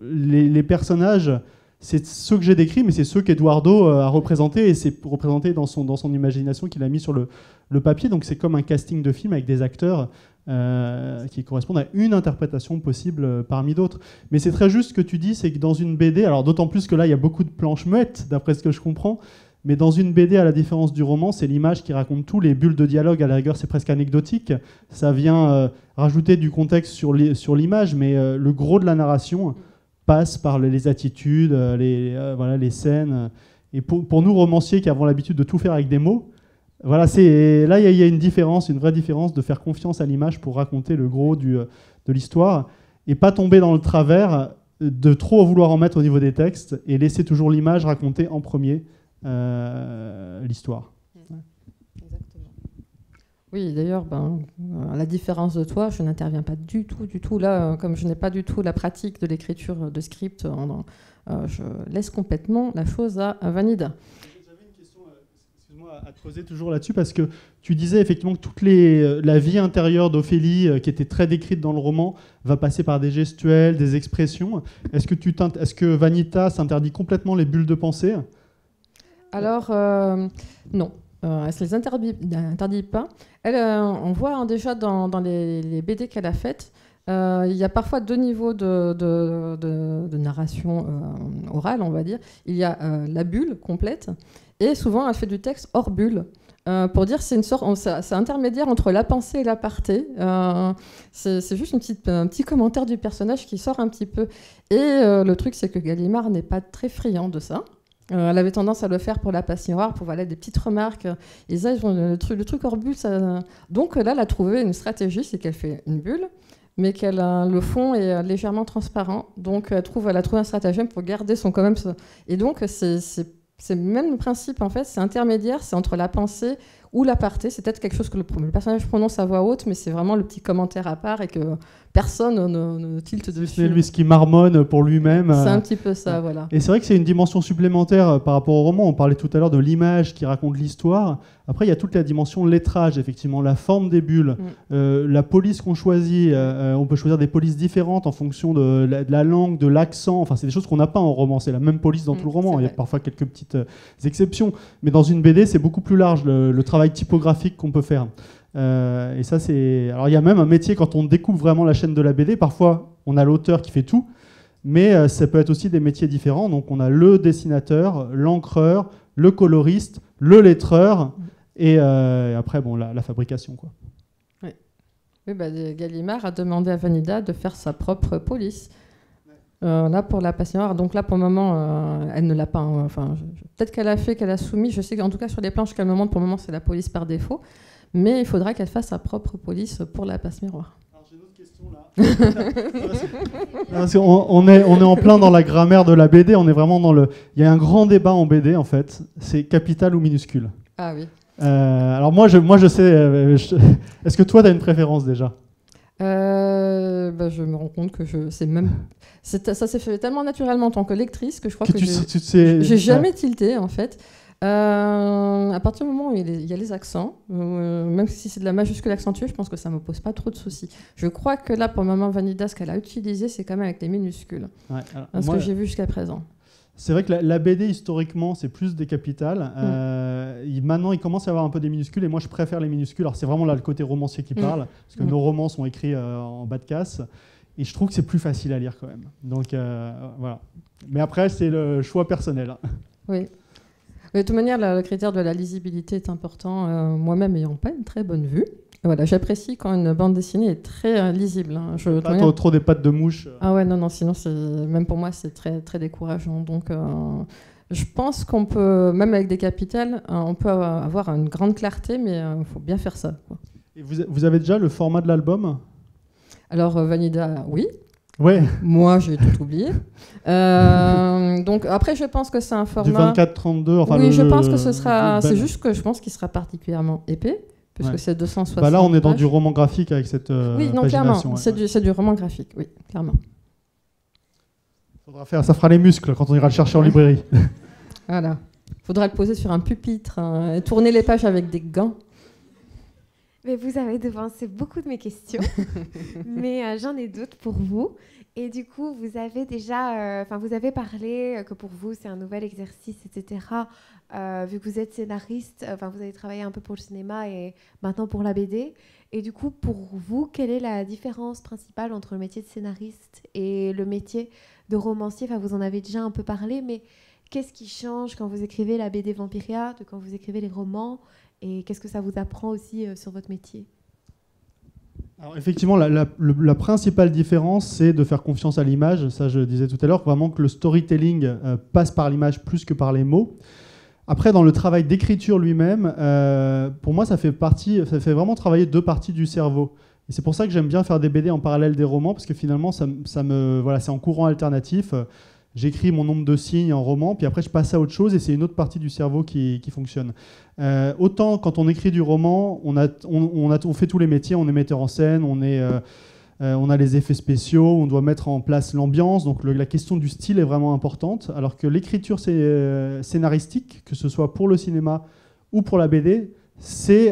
les personnages. C'est ceux que j'ai décrits, mais c'est ceux qu'Eduardo a représentés, et c'est représenté dans son imagination qu'il a mis sur le papier. Donc, c'est comme un casting de film avec des acteurs qui correspondent à une interprétation possible parmi d'autres. Mais c'est très juste ce que tu dis, c'est que dans une BD, alors d'autant plus que là il y a beaucoup de planches muettes, d'après ce que je comprends, mais dans une BD, à la différence du roman, c'est l'image qui raconte tout. Les bulles de dialogue, à la rigueur, c'est presque anecdotique. Ça vient rajouter du contexte sur l'image, mais le gros de la narration passe par les attitudes, les scènes. Et pour nous, romanciers qui avons l'habitude de tout faire avec des mots, voilà, là, il y a une différence, une vraie différence de faire confiance à l'image pour raconter le gros de l'histoire et pas tomber dans le travers de trop vouloir en mettre au niveau des textes et laisser toujours l'image raconter en premier l'histoire. Exactement. Oui, d'ailleurs, à la différence de toi, je n'interviens pas du tout. Là, comme je n'ai pas du tout la pratique de l'écriture de script, je laisse complètement la chose à Vanida. J'avais une question, excuse-moi, à te poser toujours là-dessus, parce que tu disais effectivement que la vie intérieure d'Ophélie, qui était très décrite dans le roman, va passer par des gestuels, des expressions. Est-ce que Vanita s'interdit complètement les bulles de pensée? Alors, non. Elle ne se les interdit pas. Elle, on voit déjà dans les BD qu'elle a faites, il y a parfois deux niveaux de narration orale, on va dire. Il y a la bulle complète, et souvent elle fait du texte hors bulle. Pour dire c'est une sorte, c'est intermédiaire entre la pensée et l'aparté. C'est juste un petit commentaire du personnage qui sort un petit peu. Et le truc, c'est que Gallimard n'est pas très friand de ça. Elle avait tendance à le faire pour La Passe Miroir, pour des petites remarques. Et ça, le truc hors bulle, ça... Donc là, elle a trouvé une stratégie, c'est qu'elle fait une bulle, mais le fond est légèrement transparent. Donc elle a trouvé un stratagème pour garder son quand même... Et donc c'est le même principe, en fait, c'est intermédiaire, c'est entre la pensée ou l'aparté. C'est peut-être quelque chose que le personnage prononce à voix haute, mais c'est vraiment le petit commentaire à part et que personne ne tilte dessus. C'est lui ce qui marmonne pour lui-même. C'est un petit peu ça, voilà. Et c'est vrai que c'est une dimension supplémentaire par rapport au roman. On parlait tout à l'heure de l'image qui raconte l'histoire. Après, il y a toute la dimension lettrage, effectivement, la forme des bulles, la police qu'on choisit. On peut choisir des polices différentes en fonction de la langue, de l'accent. Enfin, c'est des choses qu'on n'a pas en roman. C'est la même police dans tout le roman. Il y a parfois quelques petites exceptions. Mais dans une BD, c'est beaucoup plus large, le travail typographique qu'on peut faire. Et ça, c'est... Alors, il y a même un métier, quand on découpe vraiment la chaîne de la BD, parfois, on a l'auteur qui fait tout, mais ça peut être aussi des métiers différents. Donc, on a le dessinateur, l'encreur, le coloriste, le lettreur, et après, la fabrication, quoi. Oui, Gallimard a demandé à Vanida de faire sa propre police. Là, pour La Passe Miroir, donc là, pour le moment, elle ne l'a pas. Peut-être qu'elle a soumis. Je sais qu'en tout cas, sur les planches qu'elle me montre, pour le moment, c'est la police par défaut. Mais il faudra qu'elle fasse sa propre police pour La Passe Miroir. Alors, j'ai une autre question là. on est en plein dans la grammaire de la BD. On est vraiment dans le... Il y a un grand débat en BD, en fait. C'est capital ou minuscule. Ah oui. Alors moi, je sais... Est-ce que toi, tu as une préférence déjà? Je me rends compte que ça s'est fait tellement naturellement en tant que lectrice que je crois que j'ai jamais tilté, en fait. À partir du moment où il y a les accents, même si c'est de la majuscule accentuée, je pense que ça ne me pose pas trop de soucis. Je crois que là, pour le moment, Vanida, ce qu'elle a utilisé, c'est quand même avec les minuscules. Ouais, ce que j'ai vu jusqu'à présent. C'est vrai que la BD, historiquement, c'est plus des capitales. Maintenant, il commence à y avoir un peu des minuscules, et moi, je préfère les minuscules. Alors, c'est vraiment là le côté romancier qui parle, parce que nos romans sont écrits en bas de casse, et je trouve que c'est plus facile à lire quand même. Donc, voilà. Mais après, c'est le choix personnel. Oui. De toute manière, le critère de la lisibilité est important. Moi-même, n'ayant pas une très bonne vue, voilà, j'apprécie quand une bande dessinée est très lisible. Pas trop des pattes de mouche. Ah ouais, non, sinon, même pour moi, c'est très, très décourageant. Donc, je pense qu'on peut, même avec des capitales, on peut avoir une grande clarté, mais il faut bien faire ça, quoi. Et vous avez déjà le format de l'album? Alors, Vanida, oui. Ouais. Moi, j'ai tout oublié. Donc après, je pense que c'est un format... Du 24-32, enfin... Oui, je pense que ce sera... C'est juste que je pense qu'il sera particulièrement épais, puisque c'est 260 là, on est dans pages. du roman graphique avec cette oui, non, clairement. C'est du roman graphique, oui, clairement. Ça fera les muscles quand on ira le chercher en librairie. Voilà. Il faudra le poser sur un pupitre, et tourner les pages avec des gants. Mais vous avez devancé beaucoup de mes questions, mais j'en ai d'autres pour vous. Et du coup, vous avez déjà, vous avez parlé que pour vous, c'est un nouvel exercice, etc. Vu que vous êtes scénariste, vous avez travaillé un peu pour le cinéma et maintenant pour la BD. Et du coup, pour vous, quelle est la différence principale entre le métier de scénariste et le métier de romancier? Vous en avez déjà un peu parlé, mais qu'est-ce qui change quand vous écrivez la BD Vampiria de quand vous écrivez les romans? Et qu'est-ce que ça vous apprend aussi sur votre métier? Alors effectivement, la principale différence, c'est de faire confiance à l'image. Ça, je disais tout à l'heure, vraiment que le storytelling passe par l'image plus que par les mots. Après, dans le travail d'écriture lui-même, pour moi, ça fait vraiment travailler deux parties du cerveau. Et c'est pour ça que j'aime bien faire des BD en parallèle des romans, parce que finalement, c'est en courant alternatif. j'écris mon nombre de signes en roman, puis après je passe à autre chose et c'est une autre partie du cerveau qui fonctionne. Autant quand on écrit du roman, on fait tous les métiers, on est metteur en scène, on a les effets spéciaux, on doit mettre en place l'ambiance, donc la question du style est vraiment importante, alors que l'écriture scénaristique, que ce soit pour le cinéma ou pour la BD, c'est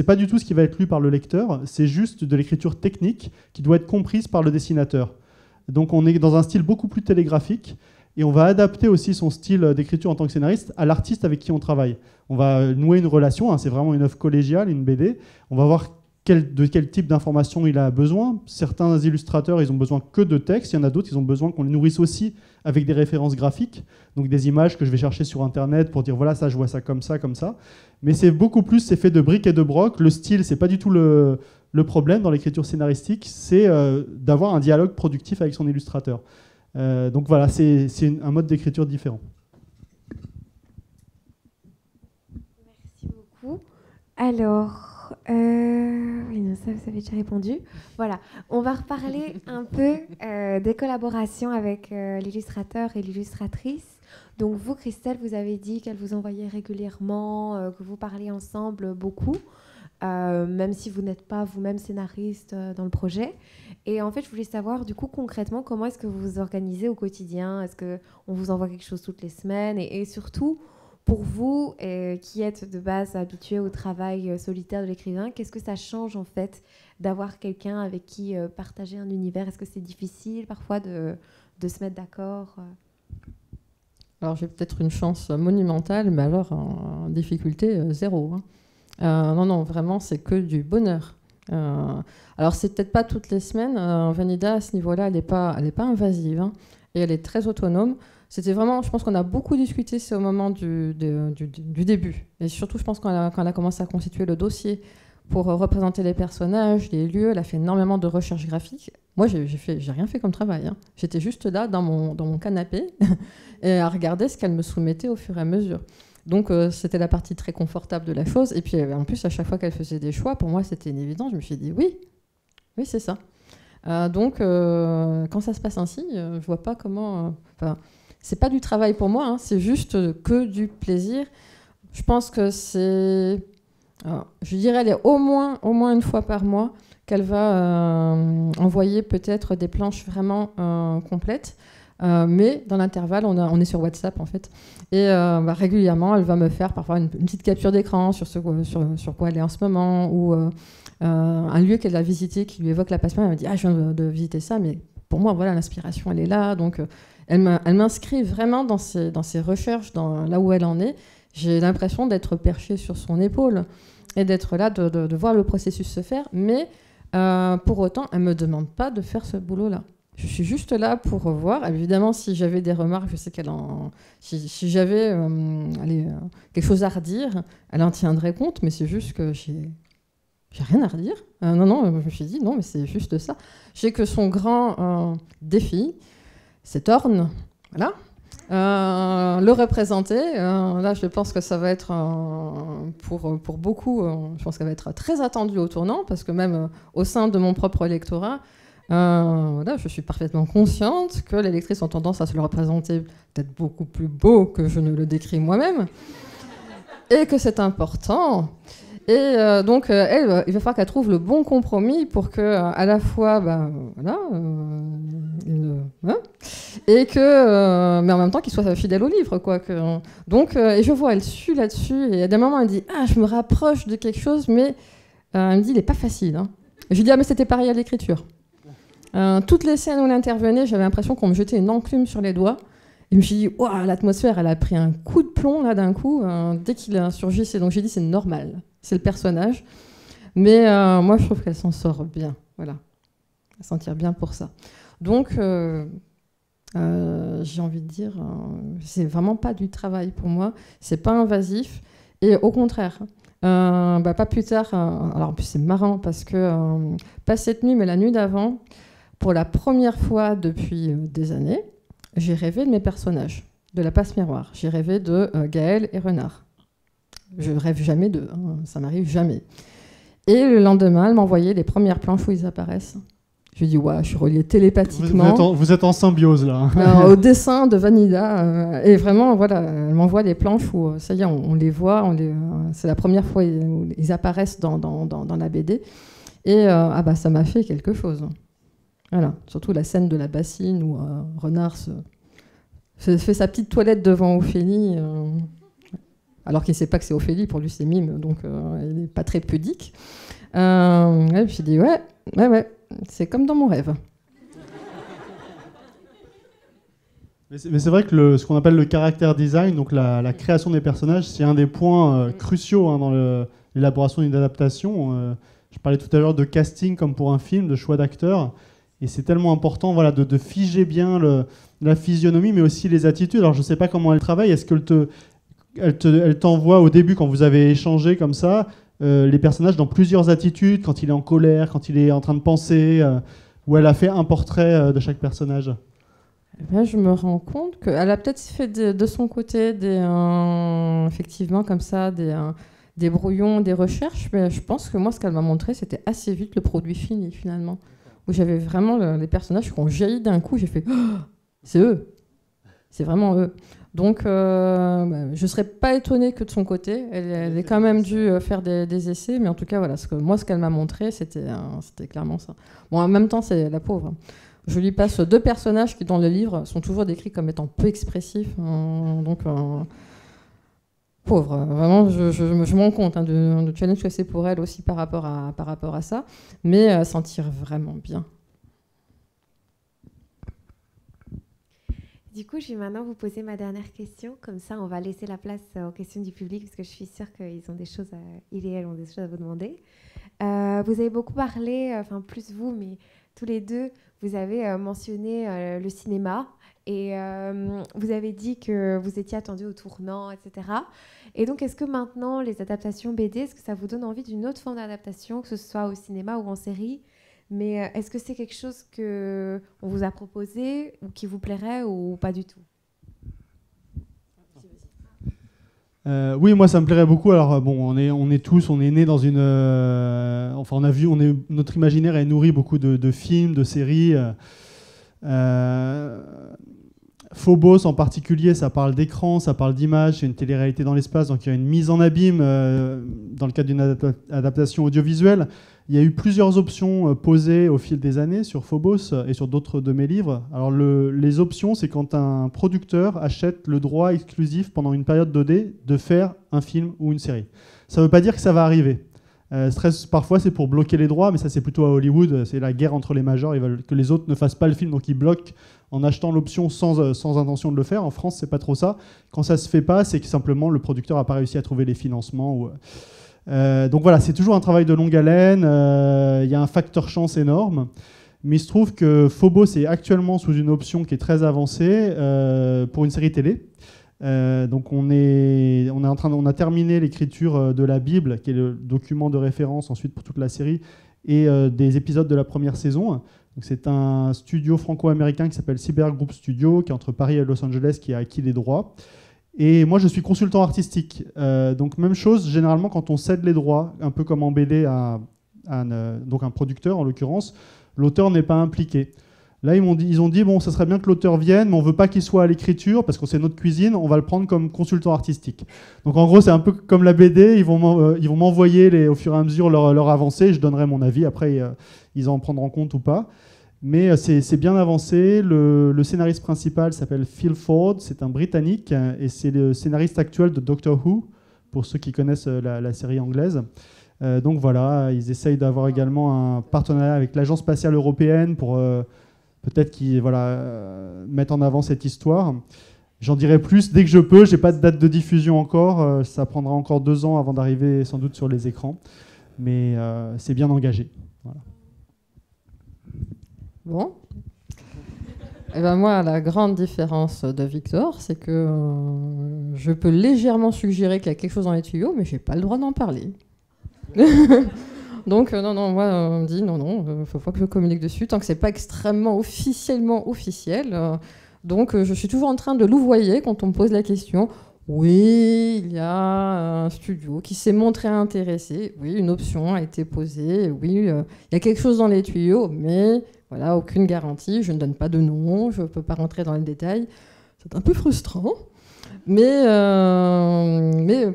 pas du tout ce qui va être lu par le lecteur, c'est juste de l'écriture technique qui doit être comprise par le dessinateur. Donc on est dans un style beaucoup plus télégraphique et on va adapter aussi son style d'écriture en tant que scénariste à l'artiste avec qui on travaille. On va nouer une relation, c'est vraiment une œuvre collégiale, une BD. On va voir de quel type d'information il a besoin. Certains illustrateurs, ils ont besoin que de texte. Il y en a d'autres, ils ont besoin qu'on les nourrisse aussi avec des références graphiques, donc des images que je vais chercher sur Internet pour dire voilà, ça, je vois ça comme ça, comme ça. Mais c'est beaucoup plus, c'est fait de briques et de broc. Le style, c'est pas du tout le problème dans l'écriture scénaristique, c'est d'avoir un dialogue productif avec son illustrateur. Donc voilà, c'est un mode d'écriture différent. Merci beaucoup. Alors, oui, non, ça, vous avez déjà répondu. Voilà, on va reparler un peu des collaborations avec l'illustrateur et l'illustratrice. Donc vous, Christelle, vous avez dit qu'elle vous envoyait régulièrement, que vous parliez ensemble beaucoup. Même si vous n'êtes pas vous-même scénariste dans le projet. Et en fait, je voulais savoir, du coup, concrètement, comment est-ce que vous vous organisez au quotidien? Est-ce qu'on vous envoie quelque chose toutes les semaines? Et surtout, pour vous, qui êtes de base habitué au travail solitaire de l'écrivain, qu'est-ce que ça change, en fait, d'avoir quelqu'un avec qui partager un univers? Est-ce que c'est difficile, parfois, de se mettre d'accord? Alors, j'ai peut-être une chance monumentale, mais alors, en difficulté, zéro, hein. Non, vraiment, c'est que du bonheur. Alors, c'est peut-être pas toutes les semaines. Vanida, à ce niveau-là, elle n'est pas invasive, hein, et elle est très autonome. C'était vraiment, je pense qu'on a beaucoup discuté, c'est au moment du début. Et surtout, je pense, quand elle a commencé à constituer le dossier pour représenter les personnages, les lieux, elle a fait énormément de recherche graphique. Moi, j'ai rien fait comme travail, hein. J'étais juste là, dans mon canapé, et à regarder ce qu'elle me soumettait au fur et à mesure. Donc, c'était la partie très confortable de la chose. Et puis, en plus, à chaque fois qu'elle faisait des choix, pour moi, c'était une évidence. Je me suis dit, oui, c'est ça. Donc, quand ça se passe ainsi, je vois pas comment... c'est pas du travail pour moi, hein, c'est juste que du plaisir. Je pense que c'est... je dirais, elle est au moins une fois par mois qu'elle va envoyer peut-être des planches vraiment complètes. Mais dans l'intervalle, on est sur WhatsApp en fait. Et régulièrement, elle va me faire parfois une petite capture d'écran sur quoi elle est en ce moment, ou un lieu qu'elle a visité qui lui évoque la passion. Elle me dit « Ah, je viens de visiter ça, mais pour moi, voilà, l'inspiration, elle est là. » Donc, elle m'inscrit vraiment dans ses recherches, là où elle en est. J'ai l'impression d'être perchée sur son épaule et d'être là, de voir le processus se faire. Mais pour autant, elle ne me demande pas de faire ce boulot-là. Je suis juste là pour revoir. Évidemment, si j'avais des remarques, je sais si j'avais quelque chose à redire, elle en tiendrait compte, mais c'est juste que j'ai rien à redire. Non, je me suis dit, non, mais c'est juste ça. J'ai que son grand défi, c'est Orne, voilà. Le représenter, là, je pense que ça va être, pour beaucoup, je pense qu'elle va être très attendue au tournant, parce que même au sein de mon propre lectorat, voilà, je suis parfaitement consciente que les lectrices ont tendance à se le représenter peut-être beaucoup plus beau que je ne le décris moi-même, et que c'est important. Et donc, il va falloir qu'elle trouve le bon compromis pour que, à la fois, et que, mais en même temps, qu'il soit fidèle au livre, quoi. Donc, et je vois, elle sue là-dessus, et à des moments, elle dit, je me rapproche de quelque chose, mais elle me dit, il n'est pas facile, hein. Et je lui dis, mais c'était pareil à l'écriture. Toutes les scènes où elle intervenait, j'avais l'impression qu'on me jetait une enclume sur les doigts. Et je me suis dit, l'atmosphère, elle a pris un coup de plomb là d'un coup, dès qu'il a surgi. Donc j'ai dit, c'est normal, c'est le personnage. Mais moi, je trouve qu'elle s'en sort bien. Voilà, elle s'en tire bien pour ça. Donc, j'ai envie de dire, c'est vraiment pas du travail pour moi. C'est pas invasif. Et au contraire, pas plus tard. Alors en plus, c'est marrant parce que pas cette nuit, mais la nuit d'avant. Pour la première fois depuis des années, j'ai rêvé de mes personnages, de la passe-miroir. J'ai rêvé de Gaël et Renard. Je rêve jamais d'eux, hein, ça m'arrive jamais. Et le lendemain, elle m'a envoyé les premières planches où ils apparaissent. Je lui dis, ouais, je suis reliée télépathiquement. Vous êtes en symbiose, là. Alors, au dessin de Vanilla. Et vraiment, voilà, elle m'envoie des planches où, ça y est, on les voit. C'est la première fois où ils apparaissent dans la BD. Et ça m'a fait quelque chose. Voilà, surtout la scène de la bassine où Renard fait sa petite toilette devant Ophélie. Alors qu'il ne sait pas que c'est Ophélie, pour lui c'est Mime, donc il n'est pas très pudique. Et puis j'ai dit, ouais, c'est comme dans mon rêve. Mais c'est vrai que ce qu'on appelle le character design, donc la création des personnages, c'est un des points cruciaux dans l'élaboration d'une adaptation. Je parlais tout à l'heure de casting comme pour un film, de choix d'acteurs, et c'est tellement important de figer bien la physionomie, mais aussi les attitudes. Alors je ne sais pas comment elle travaille, est-ce qu'elle t'envoie au début, quand vous avez échangé comme ça, les personnages dans plusieurs attitudes, quand il est en colère, quand il est en train de penser, où elle a fait un portrait de chaque personnage? Là, je me rends compte qu'elle a peut-être fait de son côté effectivement comme ça des brouillons, des recherches, mais je pense que moi, ce qu'elle m'a montré, c'était assez vite le produit fini finalement, où j'avais vraiment les personnages qui ont jailli d'un coup, j'ai fait oh, c'est eux, c'est vraiment eux. Donc, je ne serais pas étonnée que de son côté, elle ait quand même dû faire des essais, mais en tout cas, voilà, ce qu'elle m'a montré, c'était clairement ça. Bon, en même temps, c'est la pauvre. Je lui passe 2 personnages qui, dans le livre, sont toujours décrits comme étant peu expressifs. Donc, pauvre. Vraiment, je me rends compte du challenge que c'est pour elle aussi par rapport à ça. Mais s'en tire vraiment bien. Du coup, je vais maintenant vous poser ma dernière question. Comme ça, on va laisser la place aux questions du public, parce que je suis sûre qu'ils ont des choses ils et elles ont des choses à vous demander. Vous avez beaucoup parlé, enfin plus vous, mais tous les deux, vous avez mentionné le cinéma et vous avez dit que vous étiez attendu au tournant, etc. Et donc, est-ce que maintenant, les adaptations BD, est-ce que ça vous donne envie d'une autre forme d'adaptation, que ce soit au cinéma ou en série? Mais est-ce que c'est quelque chose qu'on vous a proposé ou qui vous plairait ou pas du tout? Oui, moi ça me plairait beaucoup. Alors bon, on est nés dans une, notre imaginaire est nourri beaucoup de films, de séries. Phobos en particulier, ça parle d'écran, ça parle d'images, c'est une télé-réalité dans l'espace, donc il y a une mise en abîme dans le cadre d'une adaptation audiovisuelle. Il y a eu plusieurs options posées au fil des années sur Phobos et sur d'autres de mes livres. Alors les options, c'est quand un producteur achète le droit exclusif pendant une période donnée de faire un film ou une série. Ça ne veut pas dire que ça va arriver. Parfois, c'est pour bloquer les droits, mais ça, c'est plutôt à Hollywood. C'est la guerre entre les majors. Ils veulent que les autres ne fassent pas le film, donc ils bloquent en achetant l'option sans intention de le faire. En France, c'est pas trop ça. Quand ça se fait pas, c'est que simplement le producteur n'a pas réussi à trouver les financements. Donc voilà, c'est toujours un travail de longue haleine. Il y a un facteur chance énorme. Mais il se trouve que Phobos est actuellement sous une option qui est très avancée pour une série télé. Donc on a terminé l'écriture de la Bible, qui est le document de référence ensuite pour toute la série, et des épisodes de la première saison. Donc c'est un studio franco-américain qui s'appelle Cyber Group Studio, qui est entre Paris et Los Angeles, qui a acquis les droits. Et moi, je suis consultant artistique. Donc même chose, généralement, quand on cède les droits, un peu comme en BD donc un producteur en l'occurrence, l'auteur n'est pas impliqué. Là, ils ont dit, bon, ça serait bien que l'auteur vienne, mais on ne veut pas qu'il soit à l'écriture, parce que c'est notre cuisine, on va le prendre comme consultant artistique. Donc en gros, c'est un peu comme la BD, ils vont m'envoyer au fur et à mesure leur avancée, je donnerai mon avis, après ils en prendront compte ou pas. Mais c'est bien avancé. Le scénariste principal s'appelle Phil Ford, c'est un Britannique, et c'est le scénariste actuel de Doctor Who, pour ceux qui connaissent la série anglaise. Donc voilà, ils essayent d'avoir également un partenariat avec l'Agence spatiale européenne pour peut-être qu'ils mettent en avant cette histoire. J'en dirai plus dès que je peux, je n'ai pas de date de diffusion encore, ça prendra encore 2 ans avant d'arriver sans doute sur les écrans, mais c'est bien engagé. Voilà. Bon. Et ben moi, la grande différence de Victor, c'est que je peux légèrement suggérer qu'il y a quelque chose dans les tuyaux, mais je n'ai pas le droit d'en parler. Donc, non, moi, on me dit, non, faut pas que je communique dessus, tant que c'est pas extrêmement officiel. Donc, je suis toujours en train de louvoyer quand on me pose la question. Oui, il y a un studio qui s'est montré intéressé. Oui, une option a été posée. Oui, il y a quelque chose dans les tuyaux, mais voilà, aucune garantie. Je ne donne pas de nom, je ne peux pas rentrer dans les détails. C'est un peu frustrant. Mais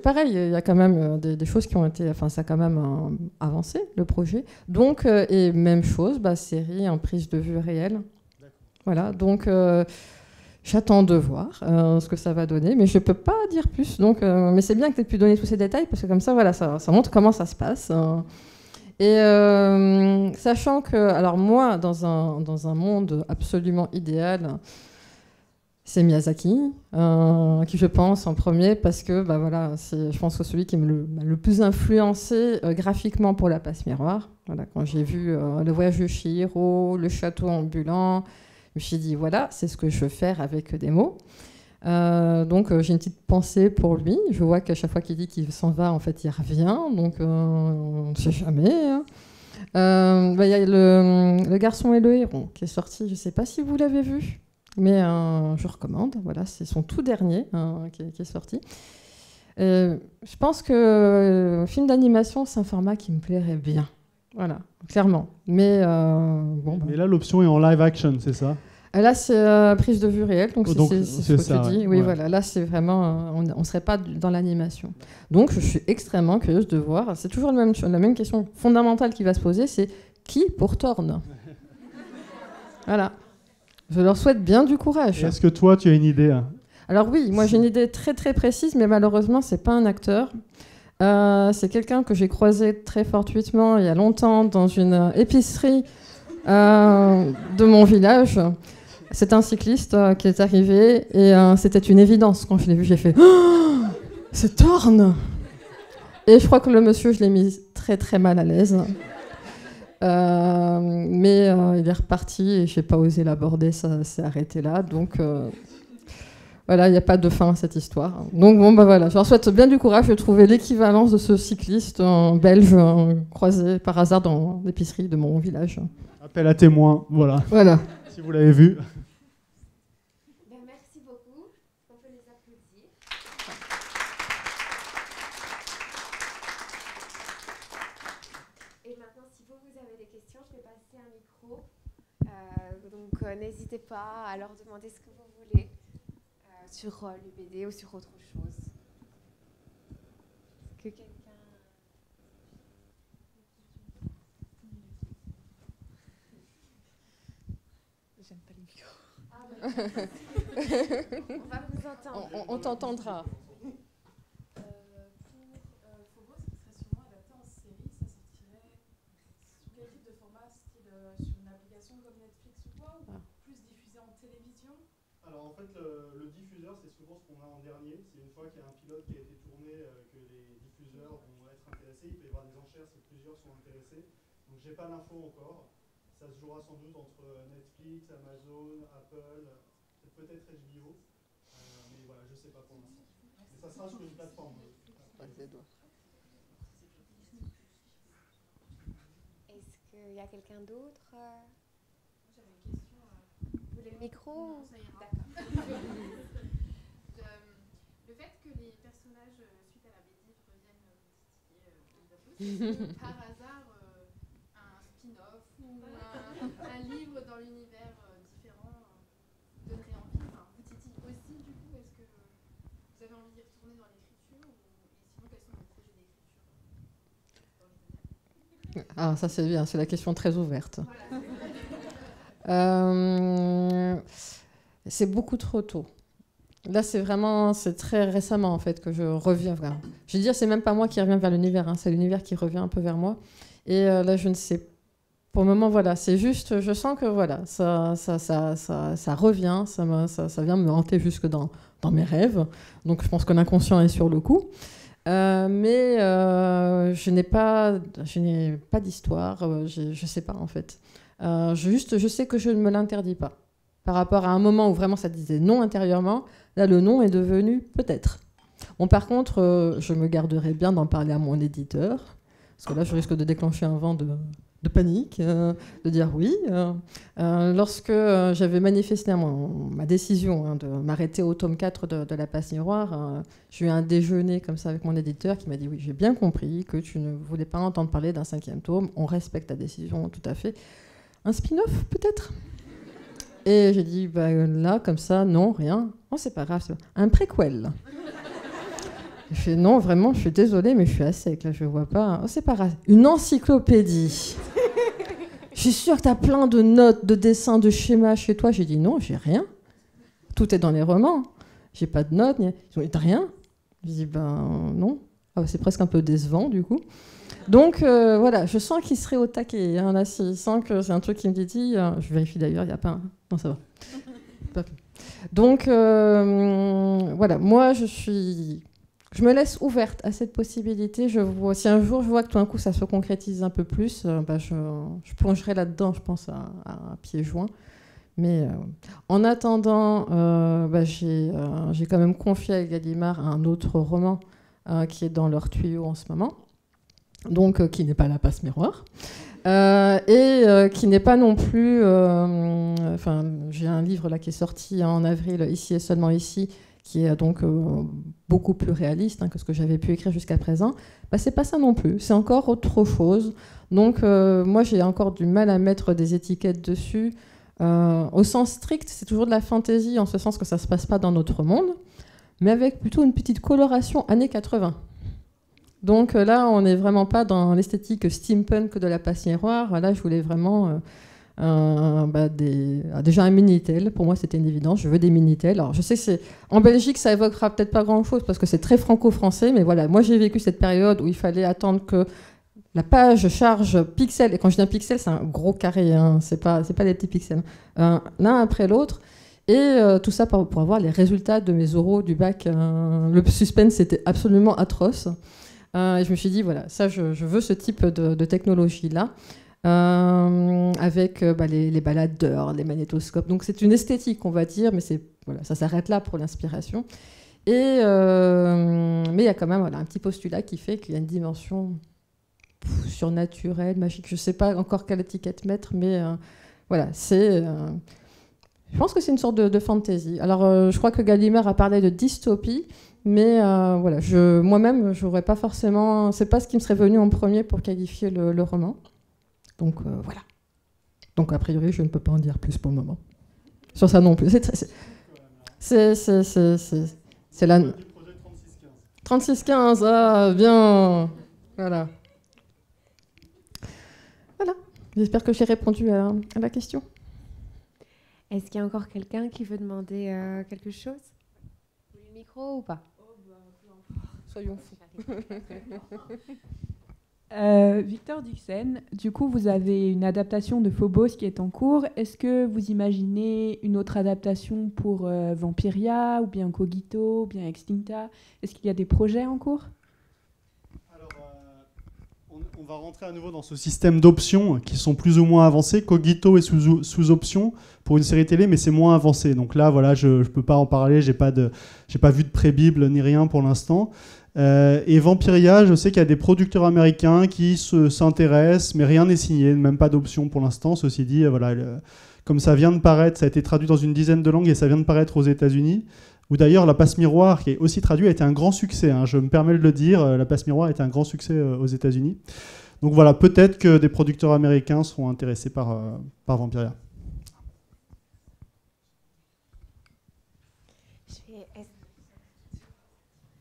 pareil, il y a quand même des choses qui ont été... Enfin, ça a quand même avancé, le projet. Donc, et même chose, série en prise de vue réelle. Voilà, donc... j'attends de voir ce que ça va donner, mais je ne peux pas dire plus. Donc, mais c'est bien que tu aies pu donner tous ces détails, parce que comme ça, voilà, ça montre comment ça se passe. Et sachant que, alors moi, dans un monde absolument idéal, c'est Miyazaki, qui je pense en premier, parce que voilà, c'est, je pense que celui qui m'a le plus influencé graphiquement pour La Passe Miroir. Voilà, quand j'ai vu Le Voyage de Chihiro, Le Château ambulant, je me suis dit, voilà, c'est ce que je veux faire avec des mots. Donc, j'ai une petite pensée pour lui. Je vois qu'à chaque fois qu'il dit qu'il s'en va, en fait, il revient. Donc, on ne sait jamais. Hein. Y a Le Garçon et le Héron qui est sorti. Je ne sais pas si vous l'avez vu, mais je recommande. Voilà, c'est son tout dernier qui est sorti. Je pense que le film d'animation, c'est un format qui me plairait bien. Voilà, clairement. Mais Mais là, l'option est en live action, c'est ça? Là, c'est prise de vue réelle, donc c'est ce que ça, tu dis. ouais. Oui, Ouais. Voilà, là, c'est vraiment... on ne serait pas dans l'animation. Donc, je suis extrêmement curieuse de voir. C'est toujours la même question fondamentale qui va se poser, c'est qui pour Thorne? Voilà. Je leur souhaite bien du courage. Est-ce que toi, tu as une idée? Alors oui, moi, j'ai une idée très, très précise, mais malheureusement, ce n'est pas un acteur. C'est quelqu'un que j'ai croisé très fortuitement il y a longtemps dans une épicerie de mon village. C'est un cycliste qui est arrivé et c'était une évidence. Quand je l'ai vu, j'ai fait oh, c'est Thorne. Et je crois que le monsieur, je l'ai mis très très mal à l'aise. Mais il est reparti et je n'ai pas osé l'aborder, ça s'est arrêté là. Donc voilà, il n'y a pas de fin à cette histoire. Donc bon, voilà, je leur souhaite bien du courage de trouver l'équivalence de ce cycliste belge croisé par hasard dans l'épicerie de mon village. Appel à témoins, voilà. Voilà. Si vous l'avez vu. Merci beaucoup. On peut les applaudir. Et maintenant, si vous avez des questions, je vais passer un micro. Donc, n'hésitez pas à leur demander ce que vous voulez sur le BD ou sur autre chose. Est-ce que quelqu'un... J'aime pas les micros. On va vous entendre. On t'entendra. Phobos, qui serait sûrement adapté en série, ça sortirait sous quel type de format? Style sur une application comme Netflix ou quoi, ou plus diffusé en télévision? Alors en fait, le diffuseur, c'est souvent ce qu'on a en dernier. C'est une fois qu'il y a un pilote qui a été tourné, que les diffuseurs vont être intéressés. Il peut y avoir des enchères si plusieurs sont intéressés. Donc j'ai pas l'info encore. Ça se jouera sans doute entre Netflix, Amazon, Apple, peut-être HBO. Mais voilà, je sais pas pour l'instant. Mais ça sera sur une plateforme. Est-ce qu'il y a quelqu'un d'autre? J'avais une question. Vous voulez le micro? Non, ça ira. Le fait que les personnages, suite à la bêtise, reviennent titiller par hasard un spin-off ou un livre dans l'univers différent donnerait envie, vous titille aussi du coup? Est-ce que vous avez envie d'y retourner dans l'écriture, et sinon quels sont vos projets d'écriture? Ah, ça c'est bien, c'est la question très ouverte. Voilà. C'est beaucoup trop tôt. Là, c'est très récemment en fait que je reviens vraiment. Je veux dire, c'est même pas moi qui reviens vers l'univers, c'est l'univers qui revient un peu vers moi. Et là, je ne sais. Pour le moment, voilà, c'est juste, je sens que voilà, ça revient, ça vient me hanter jusque dans mes rêves. Donc, je pense que l'inconscient est sur le coup. Mais je n'ai pas d'histoire. Je sais pas en fait. Je sais que je ne me l'interdis pas. Par rapport à un moment où vraiment ça disait non intérieurement, là le non est devenu peut-être. Bon, par contre, je me garderai bien d'en parler à mon éditeur, parce que là je risque de déclencher un vent de panique, de dire oui. Lorsque j'avais manifesté ma décision de m'arrêter au tome 4 de La Passe Miroir, j'ai eu un déjeuner comme ça avec mon éditeur qui m'a dit oui, j'ai bien compris que tu ne voulais pas entendre parler d'un 5e tome, on respecte ta décision tout à fait. Un spin-off peut-être? Et j'ai dit là, comme ça, non, rien. Oh, c'est pas grave, un préquel. Je fais non, vraiment, je suis désolée, mais je suis à sec, là, je vois pas. Oh, c'est pas grave. Une encyclopédie. Je suis sûre que tu as plein de notes, de dessins, de schémas chez toi. J'ai dit non, j'ai rien. Tout est dans les romans. J'ai pas de notes. Ils ont dit rien. J'ai dit non. Ah, c'est presque un peu décevant, du coup. Donc, voilà, je sens qu'il serait au taquet. Hein, là, s'il sent que c'est un truc qui me dit, je vérifie d'ailleurs, il n'y a pas un... Non, ça va. Pas plus. Donc, voilà, moi, je me laisse ouverte à cette possibilité. Si un jour je vois que tout d'un coup ça se concrétise un peu plus, je plongerai là-dedans, je pense, à pieds joints. Mais en attendant, j'ai quand même confié à Gallimard un autre roman qui est dans leur tuyau en ce moment, donc qui n'est pas La Passe Miroir, et qui n'est pas non plus... j'ai un livre là qui est sorti en avril, Ici et seulement ici, qui est donc beaucoup plus réaliste que ce que j'avais pu écrire jusqu'à présent. C'est pas ça non plus, c'est encore autre chose. Donc moi j'ai encore du mal à mettre des étiquettes dessus. Au sens strict, c'est toujours de la fantaisie, en ce sens que ça se passe pas dans notre monde, mais avec plutôt une petite coloration années 80. Donc là, on n'est vraiment pas dans l'esthétique steampunk de La Passe Miroir. Là, je voulais vraiment... déjà un Minitel, pour moi c'était une évidence, je veux des Minitel. Alors je sais que en Belgique ça évoquera peut-être pas grand chose parce que c'est très franco-français, mais voilà, moi j'ai vécu cette période où il fallait attendre que la page charge pixel, et quand je dis un pixel c'est un gros carré, hein, c'est pas des petits pixels, l'un après l'autre, et tout ça pour avoir les résultats de mes oraux du bac. Le suspense était absolument atroce, et je me suis dit voilà, ça je veux ce type de technologie là. Avec les baladeurs, les magnétoscopes. Donc c'est une esthétique, on va dire, mais ça s'arrête là pour l'inspiration. Mais il y a quand même un petit postulat qui fait qu'il y a une dimension surnaturelle, magique. Je ne sais pas encore quelle étiquette mettre, mais voilà, je pense que c'est une sorte de fantasy. Alors je crois que Gallimard a parlé de dystopie, mais voilà, moi-même, j'aurais pas forcément... C'est pas ce qui me serait venu en premier pour qualifier le roman. Donc voilà. Donc a priori, je ne peux pas en dire plus pour le moment. Sur ça non plus. C'est la... 3615, ah bien. Voilà. Voilà. J'espère que j'ai répondu à la question. Est-ce qu'il y a encore quelqu'un qui veut demander quelque chose? Le micro ou pas? Soyons fous. Victor Dixen, du coup, vous avez une adaptation de Phobos qui est en cours. Est-ce que vous imaginez une autre adaptation pour Vampiria, ou bien Cogito, ou bien Extincta? Est-ce qu'il y a des projets en cours? Alors, on va rentrer à nouveau dans ce système d'options qui sont plus ou moins avancées. Cogito est sous option pour une série télé, mais c'est moins avancé. Donc là, voilà, je ne peux pas en parler. J'ai pas vu de pré-bible ni rien pour l'instant. Et Vampiria, je sais qu'il y a des producteurs américains qui s'intéressent, mais rien n'est signé, même pas d'option pour l'instant. Ceci dit, voilà, comme ça vient de paraître, ça a été traduit dans une dizaine de langues et ça vient de paraître aux États-Unis, où d'ailleurs La Passe Miroir, qui est aussi traduit, a été un grand succès. Hein, je me permets de le dire, La Passe Miroir a été un grand succès aux États-Unis. Donc voilà, peut-être que des producteurs américains seront intéressés par Vampiria.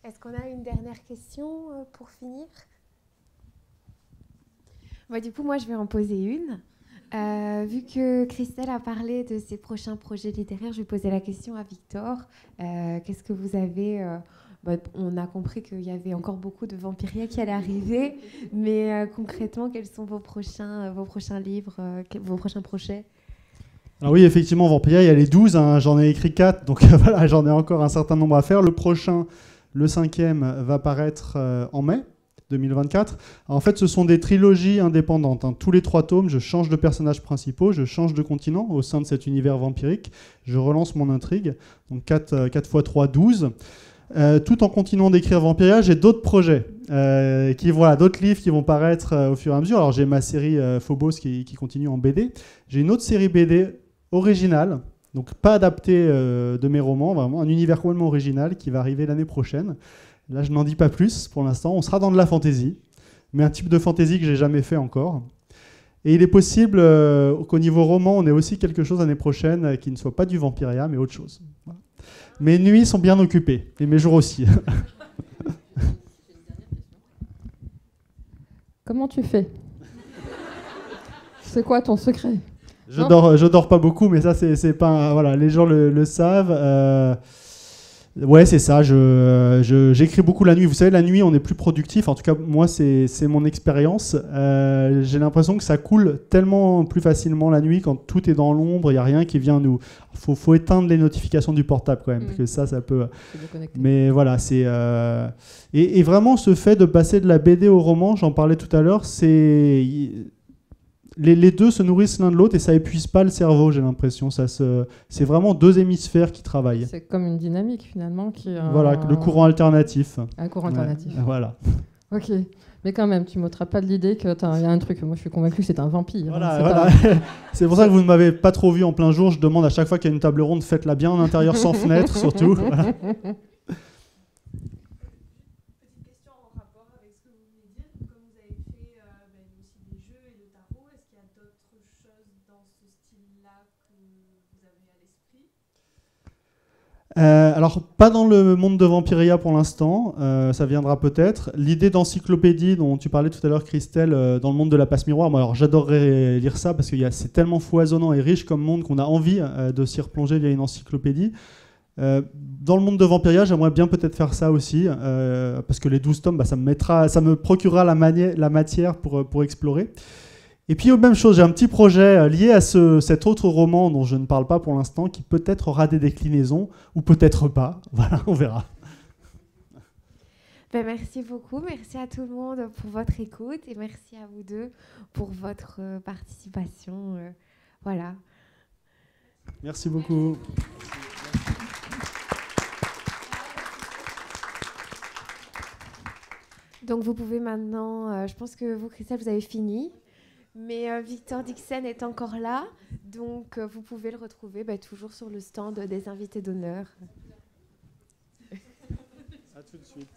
Est-ce qu'on a une dernière question pour finir? Du coup, moi, je vais en poser une. Vu que Christelle a parlé de ses prochains projets littéraires, je vais poser la question à Victor. Qu'est-ce que vous avez... on a compris qu'il y avait encore beaucoup de Vampiria qui allaient arriver, mais concrètement, quels sont vos prochains livres, vos prochains projets? Alors oui, effectivement, Vampiria, il y a les 12, hein, j'en ai écrit 4, donc voilà, j'en ai encore un certain nombre à faire. Le prochain... Le 5e va paraître en mai 2024. En fait, ce sont des trilogies indépendantes. Hein. Tous les 3 tomes, je change de personnages principaux, je change de continent au sein de cet univers vampirique. Je relance mon intrigue. Donc 4 x 3, 12. tout en continuant d'écrire Vampiria, j'ai d'autres projets, d'autres livres qui vont paraître au fur et à mesure. Alors j'ai ma série Phobos qui continue en BD. J'ai une autre série BD originale, donc pas adaptée de mes romans, vraiment un univers complètement original qui va arriver l'année prochaine. Là, je n'en dis pas plus pour l'instant. On sera dans de la fantasy, mais un type de fantasy que j'ai jamais fait encore. Et il est possible qu'au niveau roman, on ait aussi quelque chose l'année prochaine qui ne soit pas du Vampiria, mais autre chose. Voilà. Mes nuits sont bien occupées, et mes jours aussi. Comment tu fais? C'est quoi ton secret? Je dors pas beaucoup, mais ça, c'est pas... Voilà, les gens le savent. Ouais, c'est ça. J'écris beaucoup la nuit. Vous savez, la nuit, on est plus productif. En tout cas, moi, c'est mon expérience. J'ai l'impression que ça coule tellement plus facilement la nuit quand tout est dans l'ombre. Il n'y a rien qui vient nous... Faut éteindre les notifications du portable quand même, parce que ça peut... Mais voilà, c'est... Et vraiment, ce fait de passer de la BD au roman, j'en parlais tout à l'heure, c'est... Les deux se nourrissent l'un de l'autre et ça épuise pas le cerveau, j'ai l'impression. C'est vraiment deux hémisphères qui travaillent. C'est comme une dynamique finalement. Voilà, le courant alternatif. Un courant alternatif. Voilà. Ok. Mais quand même, tu ne m'ôteras pas de l'idée qu'il y a un truc. Moi, je suis convaincu que c'est un vampire. Voilà. C'est pour ça que vous ne m'avez pas trop vu en plein jour. Je demande à chaque fois qu'il y a une table ronde, faites-la bien en intérieur sans fenêtre, surtout. Voilà. Alors, pas dans le monde de Vampiria pour l'instant, ça viendra peut-être. L'idée d'encyclopédie dont tu parlais tout à l'heure, Christelle, dans le monde de la passe miroir, moi, alors j'adorerais lire ça parce que c'est tellement foisonnant et riche comme monde qu'on a envie de s'y replonger via une encyclopédie. Dans le monde de Vampiria, j'aimerais bien peut-être faire ça aussi, parce que les 12 tomes, ça me procurera la matière pour explorer. Et puis, même chose, j'ai un petit projet lié à cet autre roman dont je ne parle pas pour l'instant, qui peut-être aura des déclinaisons, ou peut-être pas. Voilà, on verra. Merci beaucoup, merci à tout le monde pour votre écoute, et merci à vous deux pour votre participation. Voilà. Merci beaucoup. Donc vous pouvez maintenant, je pense que vous, Christelle, vous avez fini. Mais Victor Dixen est encore là, donc vous pouvez le retrouver toujours sur le stand des invités d'honneur. À tout de suite.